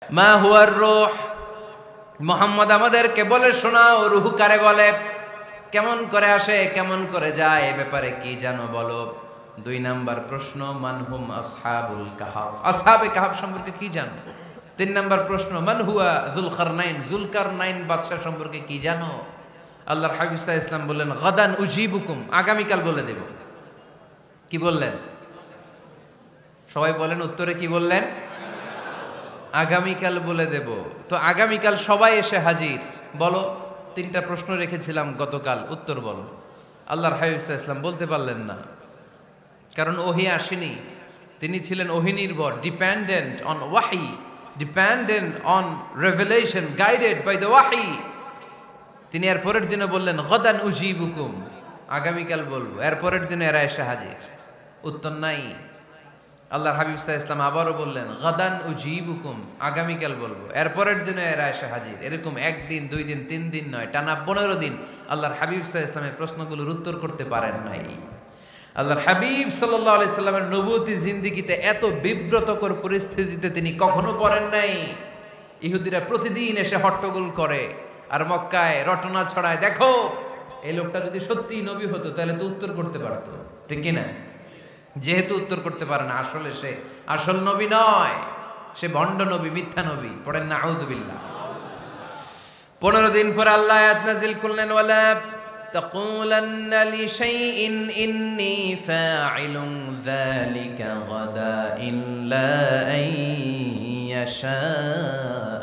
মা হুয়ার রূহ, মুহাম্মদ আমাদেরকে বলে শোনাও রূহ কারে বলে, কেমন করে আসে, কেমন করে যায়, এ ব্যাপারে কি জানো বলো। 2 নাম্বার প্রশ্ন, মানহুম আসহাবুল কাহাফ, আসহাবে কাহাফ সম্পর্কে কি জানো। 3 নাম্বার প্রশ্ন, মান হুয়া যুলকারনাইন, যুলকারনাইন বাদশা সম্পর্কে কি জানো। আল্লাহর হাবিব সাল্লাল্লাহু আলাইহি ওয়াসাল্লাম বললেন গাদান উজিবুকুম, আগামীকাল বলে দেব। কি বললেন? সবাই বলেন উত্তরে কি বললেন? আগামীকাল বলে দেব। তো আগামীকাল সবাই এসে হাজির। বলো, 3টা প্রশ্ন রেখেছিলাম গতকাল, উত্তর বলো। আল্লাহর হাবিব সাল্লাল্লাহু আলাইহি ওয়াসাল্লাম বলতে পারলেন না, কারণ ওহী আসেনি। তিনি ছিলেন ওহী নির্ভর, ডিপেন্ডেন্ট অন ওয়াহি, dependent on revelation, guided by the ওয়াহি। তিনি এর পরের দিনে বললেন গাদান উজিবুকুম, আগামীকাল বলবো। এর পরের দিনে এরা এসে হাজির, উত্তর নাই। আল্লাহর হাবিব সাল্লাল্লাহু আলাইহি ওয়াসাল্লাম আবারও বললেন গাদান উজিবুকুম, আগামীকাল বলবো। এর পরের দিনে এরা এসে হাজির। এরকম 1 দিন 2 দিন 3 দিন নয়, টানা 15 দিন আল্লাহর হাবিব সাল্লাল্লাহু আলাইহি ওয়াসাল্লামের প্রশ্নগুলোর উত্তর করতে পারেন নাই। আল্লাহর হাবিব সাল্লাল্লাহু আলাইহি সাল্লামের নবুয়তি জিন্দেগিতে এত বিব্রতকর পরিস্থিতিতে তিনি কখনো পড়েন নাই। ইহুদিরা প্রতিদিন এসে হট্টগোল করে আর মক্কায় রটনা ছড়ায়, দেখো এই লোকটা যদি সত্যিই নবী হতো তাহলে তো উত্তর করতে পারতো, ঠিক কি না? যেহেতু উত্তর করতে পারে না, আসলে সে আসল নবী নয়, সে ভণ্ড নবী, মিথ্যা নবী। পড়েন না আউযুবিল্লাহ। 15 দিন পর আল্লাহ আয়াত নাযিল করলেন, ওয়ালা তাকুলান্না লিশাইইন ইন্নী ফাইলুন যালিকা গাদা ইল্লা আইয়াশা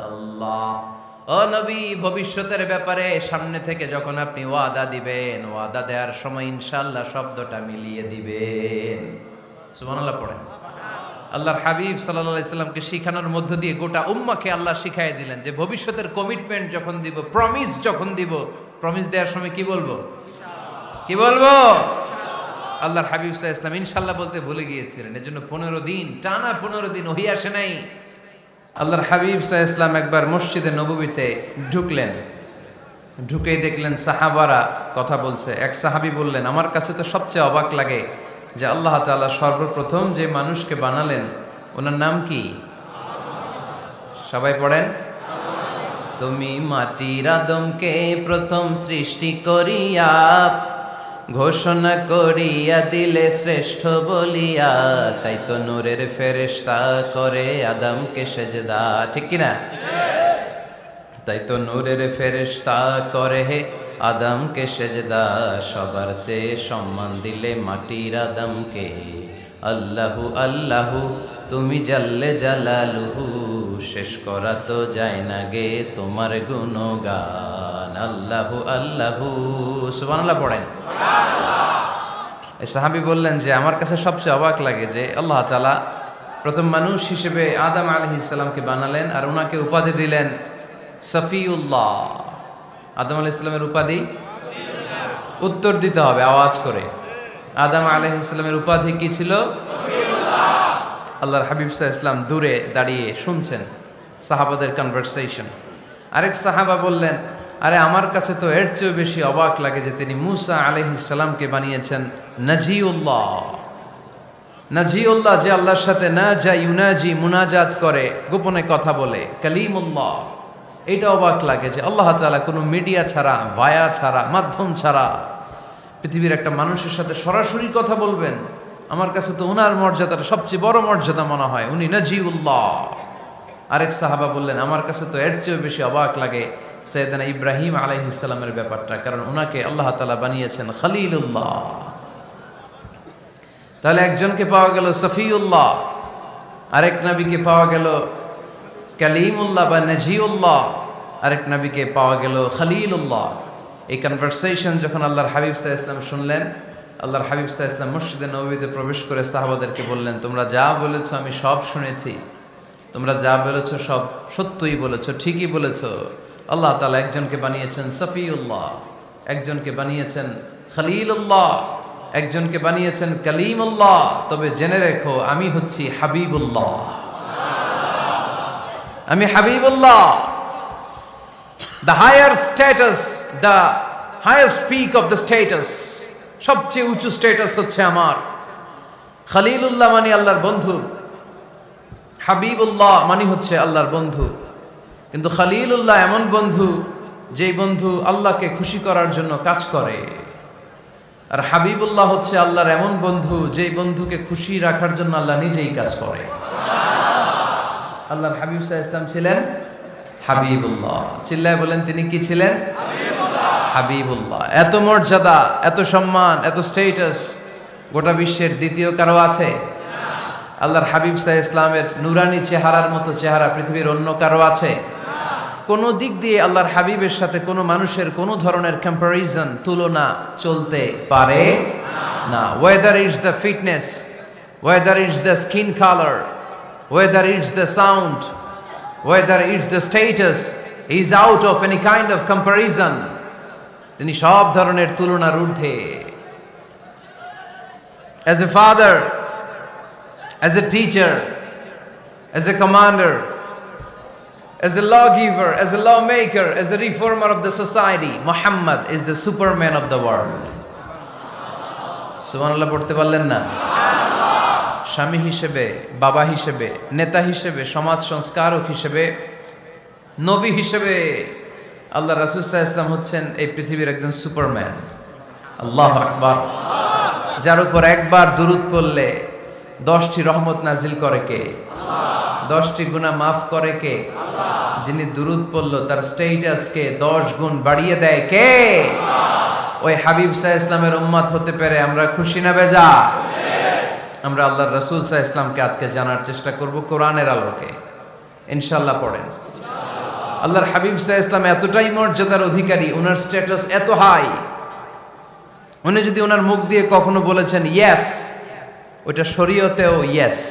আল্লাহ। ও নবী, ভবিষ্যতের ব্যাপারে সামনে থেকে যখন আপনি ওয়াদা দিবেন, ওয়াদা দেওয়ার সময় ইনশাআল্লাহ শব্দটা মিলিয়ে দিবেন। সুবহানাল্লাহ পড়েন। আল্লাহর হাবিব সাল্লাল্লাহু আলাইহি সাল্লামকে শিখানোর মধ্য দিয়ে গোটা উম্মাহকে আল্লাহ শিখাই দিলেন যে ভবিষ্যতের কমিটমেন্ট যখন দিব, প্রমিস যখন দিব, প্রমিস দেওয়ার সময় কি বলবো? কি বলবো? আল্লাহর হাবিব সাল্লাল্লাহু আলাইহি সাল্লাম ইনশাআল্লাহ বলতে ভুলে গিয়েছিলেন। এজন্য 15 দিন, টানা 15 দিন ওহী আসে নাই। আল্লাহর হাবিব সাল্লাল্লাহু আলাইহি সাল্লাম একবার মসজিদে নববীতে ঢুকলেন, ঢুকেই দেখলেন সাহাবারা কথা বলছে। এক সাহাবী বললেন, আমার কাছে তো সবচেয়ে অবাক লাগে যে আল্লাহ তাআলা সর্বপ্রথম যে মানুষকে বানালেন ওনার নাম কি? সবাই পড়েন। তুমি মাটির আদমকে প্রথম সৃষ্টি করিয়া ঘোষণা করিয়া দিলে শ্রেষ্ঠ বলিয়া, তাই তো নূরের ফেরেশতা করে আদমকে সেজদা, ঠিক কিনা? তাই তো নূরের ফেরেশতা করে হে আদমকে সেজদা, সবার চেয়ে সম্মান দিলে মাটির আদমকে। আল্লাহু আল্লাহু তুমি জাল্লে জালালুহু, শেষ করা তো যায় না গে তোমার গুণগান। আল্লাহু আল্লাহু, সুবহানাল্লাহ পড়েন। এই সাহাবী বললেন যে আমার কাছে সবচেয়ে অবাক লাগে যে আল্লাহ তাআলা প্রথম মানুষ হিসেবে আদম আলাইহিস সালামকে বানালেন আর ওনাকে উপাধি দিলেন সফিউল্লাহ। আদম আলাইহিস সালামের উপাধি উত্তর দিতে হবে আওয়াজ করে। আদম আলাইহিস সালামের উপাধি কি ছিল? আল্লাহর হাবিব সাল্লাল্লাহু আলাইহি ওয়াসাল্লাম দূরে দাঁড়িয়ে শুনছেন সাহাবাদের কনভারসেশন। আরেক সাহাবা বললেন, আরে আমার কাছে তো এর চেয়েও বেশি অবাক লাগে যে তিনি মূসা আলাইহিস সালামকে বানিয়েছেন নাজিউল্লাহ। নাজিউল্লাহ, যে আল্লাহর সাথে না যা ইউনাজি, মুনাজাত করে, গোপনে কথা বলে, কালিমুল্লাহ। এইটা অবাক লাগে যে আল্লাহ তাআলা কোনো মিডিয়া ছাড়া, ভায়া ছাড়া, মাধ্যম ছাড়া পৃথিবীর একটা মানুষের সাথে সরাসরি কথা বলবেন। আমার কাছে তো ওনার মর্যাদাটা সবচেয়ে বড় মর্যাদা মনে হয়, উনি নাজিউল্লাহ। আরেক সাহাবা বললেন, আমার কাছে তো এর চেয়েও বেশি অবাক লাগে সাইয়েদনা ইব্রাহিম আলাইহিস সালামের ব্যাপারটা, কারণ ওনাকে আল্লাহ তাআলা বানিয়েছেন খলিলুল্লাহ। তাহলে একজনকে পাওয়া গেল সফিউল্লাহ, আরেক নবীকে পাওয়া গেল কালিমুল্লাহ বা নাজিউল্লাহ, আরেক নবীকে পাওয়া গেল খলিলুল্লাহ। এই কনভারসেশন যখন আল্লাহর হাবিব সাল্লাল্লাহু আলাইহি ওয়াসাল্লাম শুনলেন, আল্লাহর হাবিব সাল্লাল্লাহু আলাইহি ওয়াসাল্লাম মসজিদে নববীতে প্রবেশ করে সাহাবাদেরকে বললেন, তোমরা যা বলেছো আমি সব শুনেছি, তোমরা যা বলেছো সব সত্যই বলেছো, ঠিকই বলেছো। আল্লাহ তাআলা একজনকে বানিয়েছেন সফিউল্লাহ, একজনকে বানিয়েছেন খলিলুল্লাহ, একজনকে বানিয়েছেন কালিমুল্লাহ। তবে জেনে রেখো আমি হচ্ছি হাবিবুল্লাহ, আমি Habibullah. The higher status, the highest peak of the status, সবচেয়ে উঁচু স্ট্যাটাস হচ্ছে আমার। খলিলুল্লাহ মানে আল্লাহর বন্ধু, হাবিবুল্লাহ মানে হচ্ছে আল্লাহর বন্ধু, কিন্তু খলিলুল্লাহ এমন বন্ধু যেই বন্ধু আল্লাহকে খুশি করার জন্য কাজ করে। আর হাবিবুল্লাহ হচ্ছে আল্লাহর এমন বন্ধু যেই বন্ধুকে খুশি রাখার জন্য আল্লাহ নিজেই কাজ করে। আল্লাহর হাবিব সাল্লাল্লাহু আলাইহি ওয়াসাল্লাম ছিলেন হাবিবুল্লাহ। চিল্লায় বলেন তিনি কি ছিলেন? হাবিবুল্লাহ। এত মর্যাদা, এত সম্মান, এত স্টেটাস গোটা বিশ্বের দ্বিতীয় কারো আছে? আল্লাহর হাবিব সাল্লাল্লাহু আলাইহি ওয়াসাল্লামের নুরানি চেহারার মতো চেহারা পৃথিবীর অন্য কারো আছে? কোনো দিক দিয়ে আল্লাহর হাবিবের সাথে কোনো মানুষের কোনো ধরনের কম্প্যারিজন, তুলনা চলতে পারে না। Whether it's the fitness, whether it's the skin colour, whether it's the sound, whether it's the status, is out of any kind of comparison. তিনি সব ধরনের তুলনার ঊর্ধ্বে। As a father, as a teacher, as a commander, as a lawgiver, as a lawmaker, as a reformer of the society, Muhammad is the superman of the world. সুবহানাল্লাহ পড়তে পারলেন না? স্বামী হিসেবে, বাবা হিসেবে, নেতা হিসেবে, সমাজ সংস্কারক হিসেবে, নবী হিসেবে আল্লাহ রাসূল সাল্লাল্লাহু আলাইহি ওয়াসাল্লাম হচ্ছেন এই পৃথিবীর একজন সুপারম্যান। আল্লাহু আকবার। যার উপর একবার দুরূদ পড়লে 10টি রহমত নাজিল করে কে? 10টি গুনাহ মাফ করে কে? যিনি দুরূদ পড়ল তার স্ট্যাটাসকে 10 গুণ বাড়িয়ে দেয় কে? ওই হাবিব সাল্লাল্লাহু আলাইহি ওয়াসাল্লামের উম্মত হতে পেরে আমরা খুশি না বেজা? আমরা আল্লাহর রাসূল সাল্লাল্লাহু আলাইহি ওয়াসাল্লামকে আজকে জানার চেষ্টা করব কোরআনের আলোকে। ইনশাআল্লাহ পড়েন। আল্লাহর হাবিব সাল্লাল্লাহু আলাইহি ওয়াসাল্লাম এতটাই মর্যাদার অধিকারী, ওনার স্ট্যাটাস এত হাই, উনি যদি ওনার মুখ দিয়ে কখনো বলেছেন ইয়েস, ওইটা শরীয়তেও ইয়েস।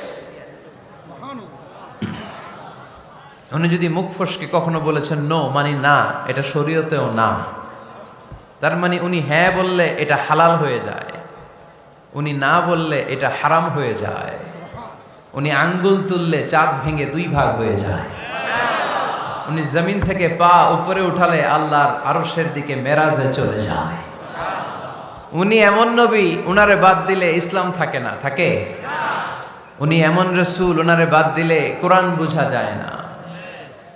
উনি যদি মুখ ফসকে কখনো বলেছেন নো, মানে না, এটা শরীয়তেও না। তার মানে উনি হ্যাঁ বললে এটা হালাল হয়ে যায়, উনি না বললে এটা হারাম হয়ে যায়। উনি আঙ্গুল তুললে চাঁদ ভেঙে 2 ভাগ হয়ে যায়। উনি জমিন থেকে পা উপরে উঠালে আল্লাহর আরশের দিকে মেরাজে চলে যায়। উনি এমন নবী, উনারে বাদ দিলে ইসলাম থাকে না, থাকে? উনি এমন রাসূল, উনারে বাদ দিলে কোরআন বোঝা যায় না,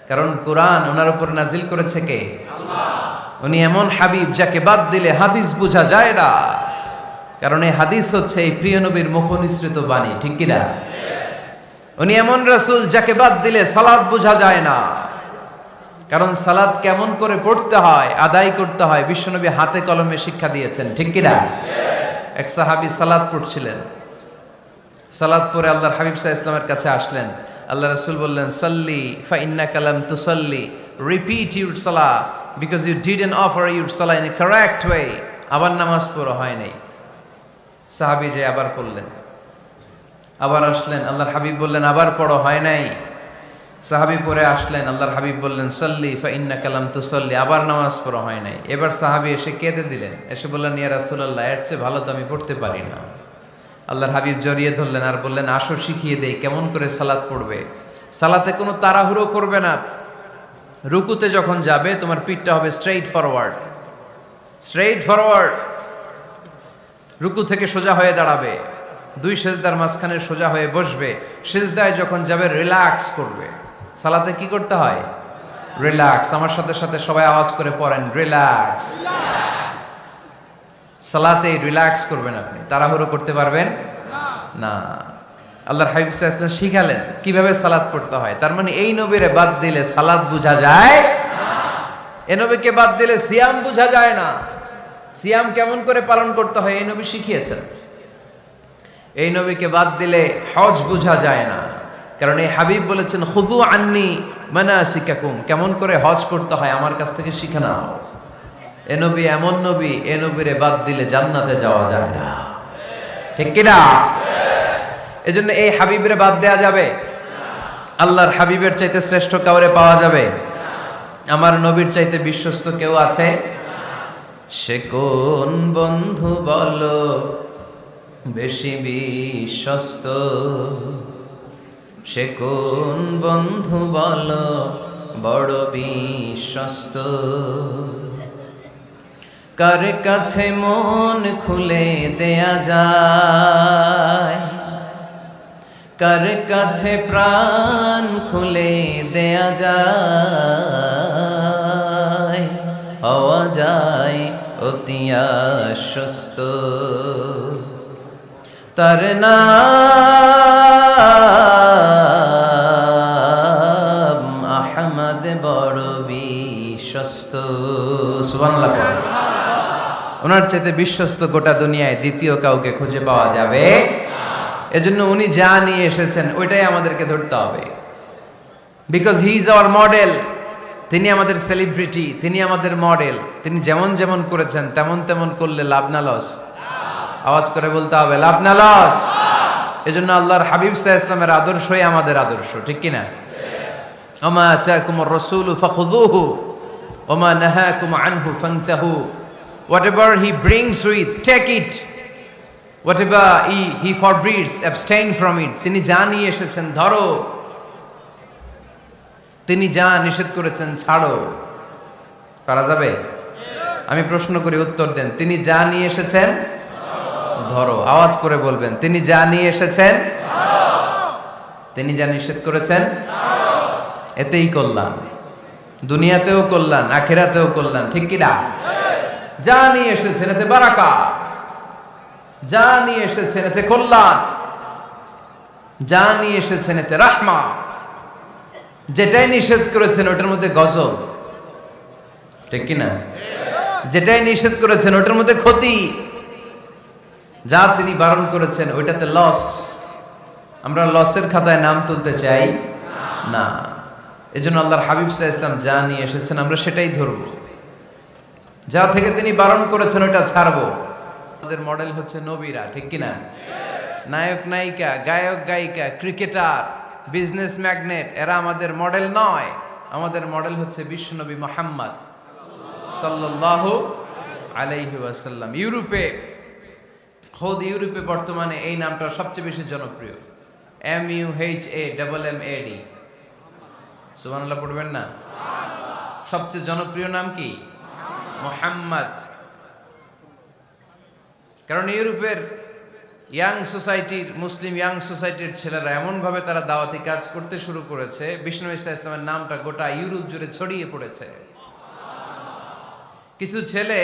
কারণ কোরআন ওনার উপর নাজিল করেছে কে? আল্লাহ। উনি এমন হাবিব যাকে বাদ দিলে হাদিস বোঝা যায় না, কারণ এই হাদিস হচ্ছে এই প্রিয় নবীর মুখনিসৃত বাণী, ঠিক কি না? উনি এমন রাসূল যাকে বাদ দিলে সালাত বোঝা যায় না, কারণ সালাত কেমন করে পড়তে হয়, আদায় করতে হয় বিশ্বনবী হাতে কলমে শিক্ষা দিয়েছেন, ঠিক কি না? এক সাহাবী সালাত পড়ছিলেন, সালাত পড়ে আল্লাহর হাবিব সাল্লাল্লাহু আলাইহি ওয়াসাল্লামের কাছে আসলেন। আল্লাহ রাসূল বললেন সাল্লি ফা ইন্নাকা লাম তুসাল্লি, রিপিট ইউর সালাহ because you didn't offer your সালাহ ইন এ কারেক্ট ওয়ে। আবার নামাজ পড়া হয় নাই। সাহাবী যে আবার পড়লেন, আবার আসলেন, আল্লাহর হাবিব বললেন আবার পড়ো, হয় নাই। সাহাবী পরে আসলেন, আল্লাহর হাবিব বললেন সাল্লি ফা ইন্নাকা লাম তুসাল্লি, আবার নামাজ পড়া হয় নাই। এবার সাহাবী এসে কেঁদে দিলেন, এসে বললেন ইয়া রাসূলুল্লাহ, এর চেয়ে ভালো তো আমি পড়তে পারি না। আল্লাহর হাবিব জড়িয়ে ধরলেন আর বললেন আসো শিখিয়ে দেই কেমন করে সালাত পড়বে। সালাতে কোনো তাড়াহুড়ো করবে না। রুকুতে যখন যাবে তোমার পিঠটা হবে স্ট্রেইট ফরওয়ার্ড, স্ট্রেইট ফরওয়ার্ড। রুকু থেকে সোজা হয়ে দাঁড়াবে, 2 সেজদার মাঝখানে সোজা হয়ে বসবে। সেজদায় যখন যাবে রিল্যাক্স করবে। সালাতে কি করতে হয়? রিল্যাক্স। আমার সাথে সাথে সবাই আওয়াজ করে পড়েন রিল্যাক্স। সালাতে রিল্যাক্স করবেন, আপনি তাড়াহুড়ো করতে পারবেন না। আল্লাহর হাবিব সাল্লাল্লাহু আলাইহি ওয়াসাল্লাম শিখালেন কিভাবে সালাত পড়তে হয়। তার মানে এই নবীরে বাদ দিলে সালাত বোঝা যায় না, এই নবীকে বাদ দিলে সিয়াম বোঝা যায় না। সিয়াম কেমন করে পালন করতে হয় এই নবী শিখিয়েছেন। এই নবীকে বাদ দিলে হজ বোঝা যায় না, কারণ এই হাবিব বলেছেন খুযু আন্নী মানাসিকাকুম, কেমন করে হজ করতে হয় আমার কাছ থেকে শিখে নাও। এ নবী এমন নবী, এ নবীরে বাদ দিলে জান্নাতে যাওয়া যায় না, ঠিক কি না? এজন্য এই হাবিবরে বাদ দেয়া যাবে? আল্লাহর হাবিবের চাইতে শ্রেষ্ঠ কাউরে পাওয়া যাবে? আমার নবীর চাইতে বিশ্বস্ত কেউ আছে? সে কোন বন্ধু বলো বেশি বিশ্বস্ত, সে কোন বন্ধু বলো বড় বিশ্বস্ত, কার কাছে মন খুলে দেয়া যায়, কার কাছে প্রাণ খুলে দেয়া যায়, হওয়া যায় অতি আশ্বস্ত। তার নাম আহমদ বড় বিশ্বস্ত। সুবহানাল্লাহ। ওনার চাইতে বিশ্বস্ত গোটা দুনিয়ায় দ্বিতীয় কাউকে খুঁজে পাওয়া যাবে। এজন্য উনি যা নিয়ে এসেছেন ওইটাই আমাদেরকে ধরতে হবে, because he is our model. তিনি আমাদের সেলিব্রিটি, তিনি আমাদের মডেল। তিনি যেমন যেমন করেছেন তেমন তেমন করলে লাভ না লস? আওয়াজ করে বলতে হবে, লাভ না লস? এজন্য আল্লাহর হাবিব সাল্লাল্লাহু আলাইহি ওয়াসাল্লামের আদর্শই আমাদের আদর্শ, ঠিক কি না? ওমা আতাকুমুর রাসূলু ফাখুযুহু ওমা নাহাকুম আনহু ফান্তাহু। Whatever he brings with, take it. Whatever he forbids, abstain from it. তিনি যা নিয়ে এসেছেন ধরো, তিনি যা নিষেধ করেছেন ছাড়ো। পারা যাবে? আমি প্রশ্ন করি, উত্তর দেন। তিনি যা নিয়ে এসেছেন ধরো। আওয়াজ করে বলবেন, তিনি যা নিয়ে এসেছেন ধরো, তিনি যা নিষেধ করেছেন ছাড়ো। এতেই কল্যাণ, দুনিয়াতেও কল্যাণ, আখিরাতেও কল্যাণ, ঠিক কি না? যা নিয়ে এসেছেন এতে বারাকাত, যা নিয়ে এসেছেন এতে কল্যাণ, যা নিয়ে এসেছেন এতে রাহমা। যেটাই নিষেধ করেছেন ওটার মধ্যে গজব, ঠিক কি না? যেটাই নিষেধ করেছেন ওটার মধ্যে ক্ষতি, যা তিনি বারণ করেছেন ওইটাতে লস। আমরা লসের খাতায় নাম তুলতে চাই না। এজন্য আল্লাহর হাবিব সাল্লাল্লাহু আলাইহি ওয়াসাল্লাম যা নিয়ে এসেছেন আমরা সেটাই ধরব, যা থেকে তিনি বারণ করেছেন ওটা ছাড়বো। আমাদের মডেল হচ্ছে নবীরা, ঠিক কি না? নায়ক নায়িকা, গায়ক গায়িকা, ক্রিকেটার, বিজনেস ম্যাগনেট, এরা আমাদের মডেল নয়। আমাদের মডেল হচ্ছে বিশ্বনবী মুহাম্মদ সাল্লাল্লাহু আলাইহি ওয়াসাল্লাম। ইউরোপে বর্তমানে এই নামটা সবচেয়ে বেশি জনপ্রিয়, MUHAMMAD। সুবহানাল্লাহ পড়বেন না? সবচেয়ে জনপ্রিয় নাম কি? মুহাম্মদ। কারণ ইউরোপের ইয়াং সোসাইটির, মুসলিম ইয়াং সোসাইটির ছেলেরা এমনভাবে তারা দাওয়াতি কাজ করতে শুরু করেছে, বিষ্ণু ঈসা ইসলামের নামটা গোটা ইউরোপ জুড়ে ছড়িয়ে পড়েছে। কিছু ছেলে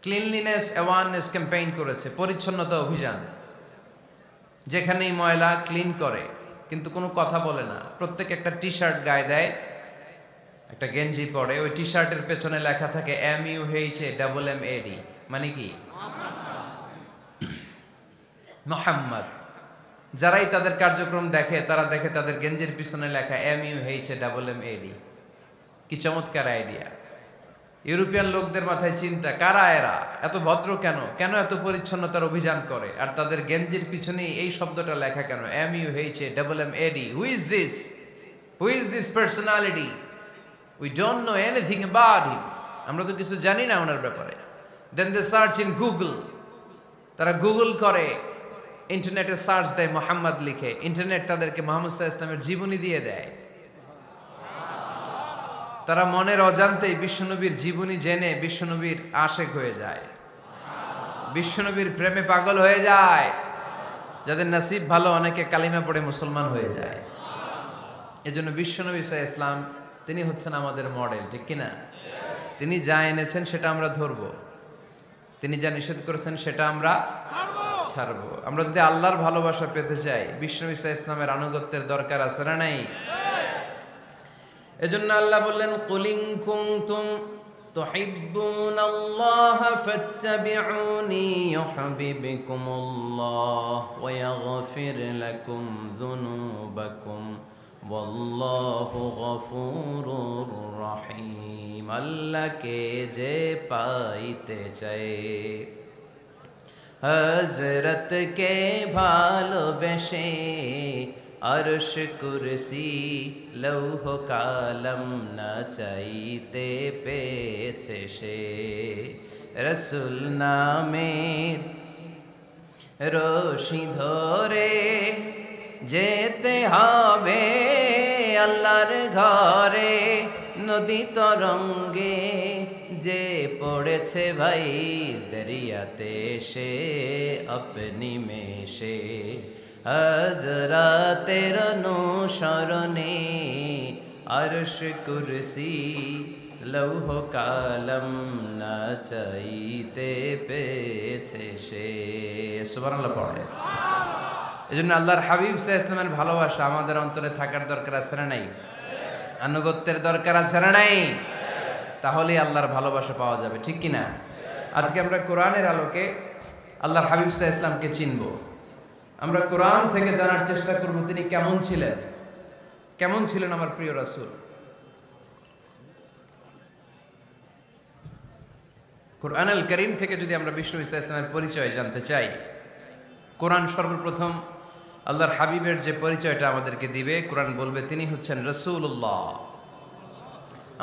ক্লিনলিনেস অ্যাওয়ারনেস ক্যাম্পেইন করেছে, পরিচ্ছন্নতা অভিযান। যেখানেই ময়লা ক্লিন করে, কিন্তু কোনো কথা বলে না। প্রত্যেক একটা টি শার্ট গায়ে দেয়, একটা গেঞ্জি পরে, ওই টি শার্টের পেছনে লেখা থাকে MUHAMMAD, মানে কি? মুহাম্মদ। যারাই তাদের কার্যক্রম দেখে তারা দেখে তাদের গেঞ্জির পিছনে লেখা MUHAMMAD। কি চমৎকার আইডিয়া! ইউরোপিয়ান লোকদের মাথায় চিন্তা, কারা এরা, এত ভদ্র কেন, কেন এত পরিচ্ছন্নতার অভিযান করে, আর তাদের গেঞ্জির পিছনেই এই শব্দটা লেখা কেন, MUHAMMAD। Who is this personality? We don't know anything about him. আমরা তো কিছু জানি না ওনার ব্যাপারে। Then they search in Google. তারা গুগল করে, ইন্টারনেটে সার্চ দেয় মুহাম্মদ লিখে, ইন্টারনেট তাদেরকে মুহাম্মদ সাল্লাল্লাহু আলাইহি ওয়াসাল্লামের জীবনী দিয়ে দেয়। তারা মনের অজান্তেই বিশ্বনবীর জীবনী জেনে বিশ্বনবীর আশেক হয়ে যায়, বিশ্বনবীর প্রেমে পাগল হয়ে যায়। যাদের নসিব ভালো, অনেকে কালিমা পড়ে মুসলমান হয়ে যায়। এজন্য বিশ্বনবী সাল্লাল্লাহু আলাইহি ওয়াসাল্লাম তিনি হচ্ছেন আমাদের মডেল, ঠিক কিনা? তিনি যা এনেছেন সেটা আমরা ধরবো, তিনি যা নিষেধ করেছেন সেটা আমরা ছাড়বো। আমরা যদি আল্লাহর ভালোবাসা পেতে চাই, বিশ্বনবী সাল্লাল্লাহু আলাইহি ওয়াসাল্লামের আনুগত্যের দরকার আছে না নাই? এজন্য আল্লাহ বললেন, কুল ইন কুনতুম তুহিব্বুনাল্লাহা ফাত্তাবিউনি ইউহিব্বুকুমুল্লাহ ওয়া ইয়াগফির লাকুম যুনুবাকুম ওয়াল্লাহু গফুরুর রহিম। আল্লাহকে যে পাইতে চায়, হযরতকে ভালোবেসে আরশ কুরসি লৌহ কালম না চাইতে পেয়েছে সে। রসুল নামের রশি ধরে যেতে হবে আল্লাহর ঘরে। নদী তরঙ্গে যে পড়েছে ভাই দরিয়াতে সে আপনি মেশে হযরতের অনুসরণে আরশ কুরসি লৌহ কালম না চাইতে পেয়েছে সে। সুবহানাল্লাহ পড়ে। এজন্য আল্লাহর হাবিব সাল্লাল্লাহু আলাইহি ওয়াসাল্লামের ভালোবাসা আমাদের অন্তরে থাকার দরকার আছে না নাই? আনুগত্যের দরকার আছে না নাই? তাহলে আল্লাহর ভালোবাসা পাওয়া যাবে, ঠিক কি না? আজকে আমরা কোরআনের আলোকে আল্লাহর হাবিব সাল্লাল্লাহু আলাইহি ওয়াসাল্লামকে চিনব। আমরা কোরআন থেকে জানার চেষ্টা করব তিনি কেমন ছিলেন, কেমন ছিলেন আমার প্রিয় রাসূল। কোরআনুল কারীম থেকে যদি আমরা বিষ্ণু ঈসা ইসলামের পরিচয় জানতে চাই, কোরআন সর্বপ্রথম আল্লাহর হাবিবের যে পরিচয়টা আমাদেরকে দিবে, কোরআন বলবে তিনি হচ্ছেন রাসূলুল্লাহ।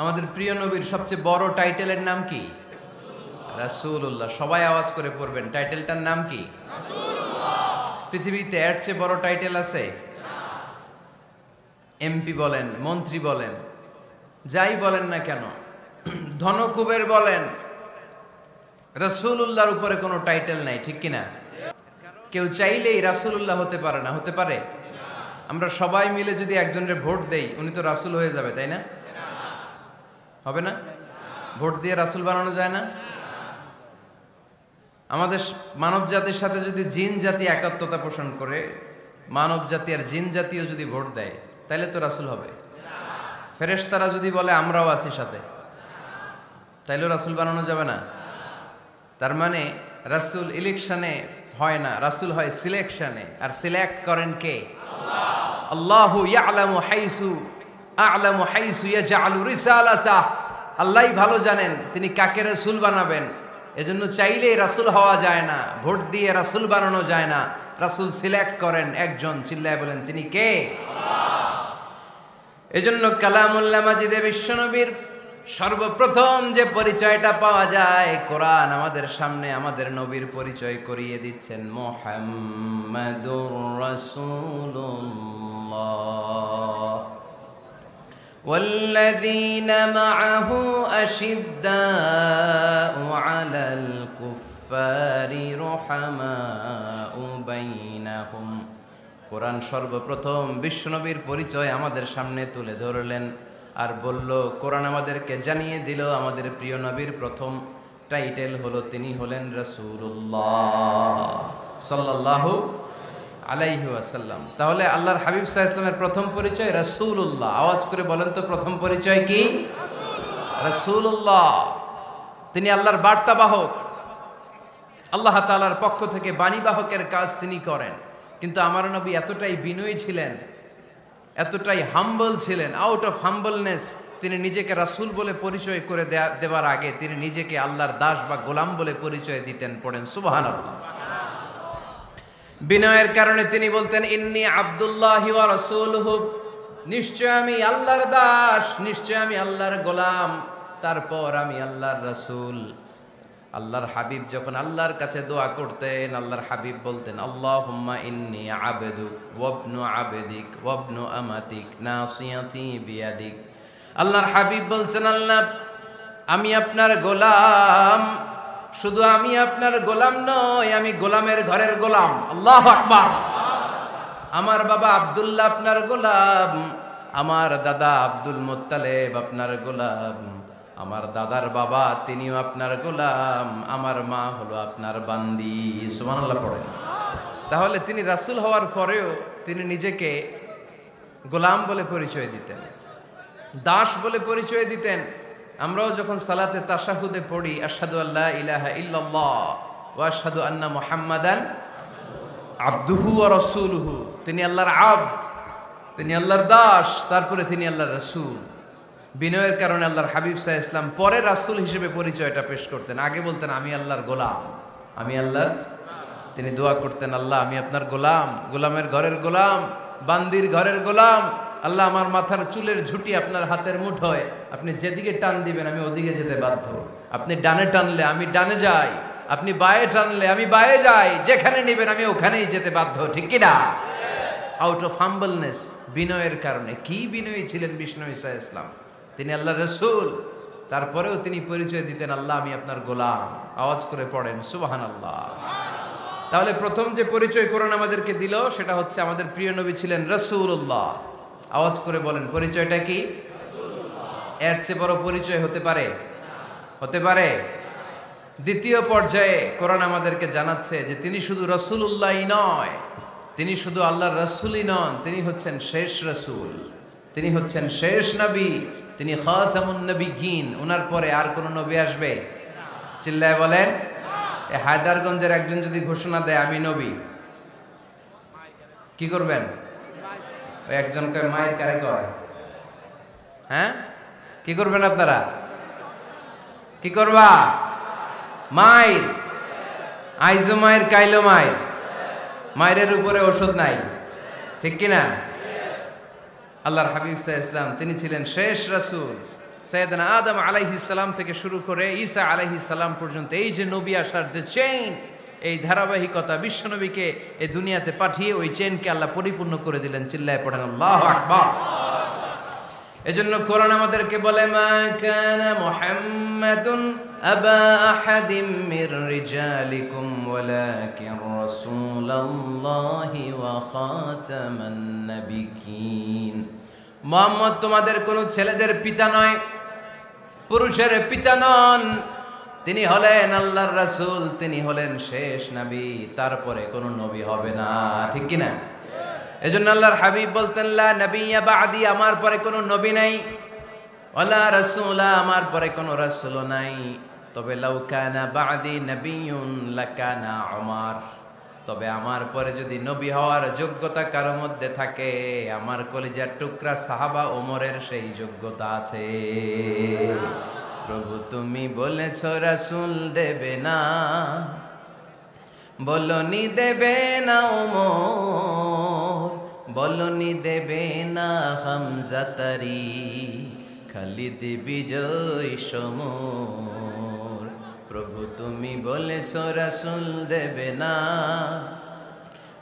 আমাদের প্রিয় নবীর সবচেয়ে বড় টাইটেলের নাম কি? রাসূলুল্লাহ। সবাই আওয়াজ করে পড়বেন, টাইটেলটার নাম কি? পৃথিবীতে এর চেয়ে বড় টাইটেল আছে? এমপি বলেন, মন্ত্রী বলেন, যাই বলেন না কেন, ধনকুবের বলেন, রাসূলুল্লাহর উপরে কোনো টাইটেল নাই, ঠিক কিনা? কেউ চাইলেই রাসূলুল্লাহ হতে পারে না, হতে পারে? আমরা সবাই মিলে যদি একজনের ভোট দেই, উনি তো রাসূল হয়ে যাবে, তাই না? হবে না? ভোট দিয়ে রাসূল বানানো যায় না? আমাদের মানব জাতির সাথে যদি জিন জাতি একাত্মতা পোষণ করে, মানব জাতি আর জিন জাতিও যদি ভোট দেয়, তাহলে তো রাসূল হবে। ফেরেশতারা যদি বলে আমরাও আছি সাথে, তাইলেও রাসূল বানানো যাবে না। তার মানে রাসূল ইলেকশনে হয় না, রাসূল হয় সিলেকশনে। আর সিলেক্ট করেন কে? আল্লাহু ইয়ালামু হাইসু ইয়াজআলু রিসালাতাহ। আল্লাহই ভালো জানেন তিনি কাকে রাসূল বানাবেন। এজন্য চাইলেই রাসূল হওয়া যায় না, ভোট দিয়ে রাসূল বানানো যায় না। রাসূল সিলেক্ট করেন একজন, চিল্লায় বলেন তিনি কে? এজন্য কালামুল্লাহ মাজিদে বিশ্বনবীর সর্বপ্রথম যে পরিচয়টা পাওয়া যায়, কোরআন আমাদের সামনে আমাদের নবীর পরিচয় করিয়ে দিচ্ছেন, মুহাম্মাদুর রাসূলুল্লাহ ওয়াল্লাযীনা মাআহু আশিদ্দাউ আলাল কুফফারি রুহামাউ বাইনাহুম। কোরআন সর্বপ্রথম বিশ্বনবীর পরিচয় আমাদের সামনে তুলে ধরলেন আর বলল, কোরআন আমাদেরকে জানিয়ে দিল আমাদের প্রিয় নবীর প্রথম টাইটেল হলো তিনি হলেন রাসূলুল্লাহ সাল্লাল্লাহু আলাইহি ওয়াসাল্লাম। তাহলে আল্লাহর হাবিব সাল্লাল্লাহু আলাইহি ওয়াসাল্লামের প্রথম পরিচয় রাসূলুল্লাহ। আওয়াজ করে বলেন তো প্রথম পরিচয় কি? রাসূলুল্লাহ। তিনি আল্লাহর বার্তাবাহক, আল্লাহ তাআলার পক্ষ থেকে বাণীবাহকের কাজ তিনি করেন। কিন্তু আমার নবী এতটাই বিনয়ী ছিলেন, এতটাই হাম্বল ছিলেন, আউট অফ হাম্বলনেস তিনি নিজেকে রাসূল বলে পরিচয় করে দেওয়ার আগে তিনি নিজেকে আল্লাহর দাস বা গোলাম বলে পরিচয় দিতেন। পড়েন সুবহানাল্লাহ। বিনয়ের কারণে তিনি বলতেন, ইন্নী আব্দুল্লাহি ওয়া রাসূলুহু, নিশ্চয় আমি আল্লাহর দাস, নিশ্চয় আমি আল্লাহর গোলাম, তারপর আমি আল্লাহর রাসূল। আল্লাহর হাবিব যখন আল্লাহর কাছে দোয়া করতেন, আল্লাহর হাবিব বলতেন, আল্লাহুম্মা ইন্নী আবদুক ওয়া ইবনু আবদিক ওয়া ইবনু আমাতিক নাসিয়াতি বিয়াদিক। আল্লাহর হাবিব বলছেন, আল্লাহ আমি আপনার গোলাম, শুধু আমি আপনার গোলাম নয়, আমি গোলামের ঘরের গোলাম। আল্লাহু আকবার। আমার বাবা আব্দুল্লাহ আপনার গোলাম, আমার দাদা আব্দুল মুত্তালিব আপনার গোলাম, আমার দাদার বাবা তিনিও আপনার গোলাম, আমার মা হলো আপনার বান্দি। সুবহানাল্লাহ পড়েন। তাহলে তিনি রাসূল হওয়ার পরেও তিনি নিজেকে গোলাম বলে পরিচয় দিতেন, দাস বলে পরিচয় দিতেন। আমরাও যখন সালাতে তাশাহুদে পড়ি, আশহাদু আল্লা ইলাহা ইল্লাল্লাহ ওয়া আশহাদু আন্না মুহাম্মাদান আবদুহু ওয়া রাসূলুহু, তিনি আল্লাহর আবদ, তিনি আল্লাহর দাস, তারপরে তিনি আল্লাহর রাসূল। বিনয়ের কারণে আল্লাহর হাবিব সাল্লাল্লাহু আলাইহি ওয়াসাল্লাম পরে রাসূল হিসেবে পরিচয়টা পেশ করতেন। আগে বলতেন আমি আল্লাহর গোলাম, আমি আল্লাহর। তিনি দোয়া করতেন, আল্লাহ আমি আপনার গোলাম, গোলামের ঘরের গোলাম, বান্দির ঘরের গোলাম। আল্লাহ আমার মাথার চুলের ঝুঁটি আপনার হাতের মুঠোয়, আপনি যেদিকে টান দিবেন আমি ওদিকে যেতে বাধ্য। আপনি ডানে টানলে আমি ডানে যাই, আপনি বায়ে টানলে আমি বায়ে যাই, যেখানে নেবেন আমি ওখানেই যেতে বাধ্য, ঠিক কিনা? আউট অফ হাম্বলনেস, বিনয়ের কারণে। কি বিনয়ী ছিলেন বিষ্ণু ঈসা ইসলাম। তিনি আল্লাহর রাসূল, তারপরেও তিনি পরিচয় দিতেন, আল্লাহ আমি আপনার গোলাম। আওয়াজ করে পড়েন সুবহানাল্লাহ। তাহলে প্রথম যে পরিচয় কোরআন আমাদেরকে দিল সেটা হচ্ছে আমাদের প্রিয় নবী ছিলেন রাসূলুল্লাহ। আওয়াজ করে বলেন পরিচয়টা কি? এর চেয়ে বড় পরিচয় হতে পারে? হতে পারে? দ্বিতীয় পর্যায়ে কোরআন আমাদেরকে জানাচ্ছে যে তিনি শুধু রাসূলুল্লাহই নয়, তিনি শুধু আল্লাহর রাসূলই নন, তিনি হচ্ছেন শেষ রাসূল, তিনি হচ্ছেন শেষ নবী, তিনি খাতামুন নবিয়্যিন। ওনার পরে আর কোন নবী আসবে? চিল্লায় বলেন। এই হায়দারগঞ্জের একজন যদি ঘোষণা দেয় আমি নবী, কি করবেন? ওই একজন কয় মায়ের কারে কয়, হ্যাঁ কি করবেন আপনারা? কি করবা? মায়ের আইজো মায়ের কাইলো মায়ের, মায়ের উপরে ওষুধ নাই, ঠিক কিনা? আল্লাহর হাবিব সাল্লাল্লাহু আলাইহি ওয়াসাল্লাম তিনি ছিলেন শেষ রাসূল। সাইয়েদনা আদম আলাইহিস সালাম থেকে শুরু করে ঈসা আলাইহিস সালাম পর্যন্ত এই যে নবী আসার যে চেইন, এই ধারাবাহিকতা, বিশ্ব নবীকে এই দুনিয়াতে পাঠিয়ে ওই চেইনকে আল্লাহ পরিপূর্ণ করে দিলেন। চিল্লায় পড়েন আল্লাহু আকবার। এজন্য কোরআন আমাদেরকে বলে মা কানা মুহাম্মাদুন আবা আহাদিম মির রিজালিকুম ওয়ালাকিন রাসূলুল্লাহি ওয়া খাতামান নাবিয়্যিন। মুহাম্মদ তোমাদের কোন ছেলেদের পিতা নয়, পুরুষের পিতা নন, তিনি হলেন আল্লাহর রাসূল, তিনি হলেন শেষ নবী, তারপরে কোন নবী হবে না, ঠিক কি না? এজন্য আল্লাহর হাবিব বলতেন লা নবিয়্যা বা'দি, আমার পরে কোনো নবী নাই, ওয়ালা রাসূলা, আমার পরে কোনো রাসূল নাই। তবে লাউ কানা বা'দি নবিয়্যুন লাকানা উমর, তবে আমার পরে যদি নবী হওয়ার যোগ্যতা কারো মধ্যে থাকে, আমার কলিজার টুকরা সাহাবা ওমরের সেই যোগ্যতা আছে। প্রভু তুমি বলেছো রাসূল দেবে না, বলনি দেবে না ওমর, বলনি দেবে না হামজা তারি, খালিদ বিজয় সমর। প্রভু তুমি বলেছ রাসূল দেবে না,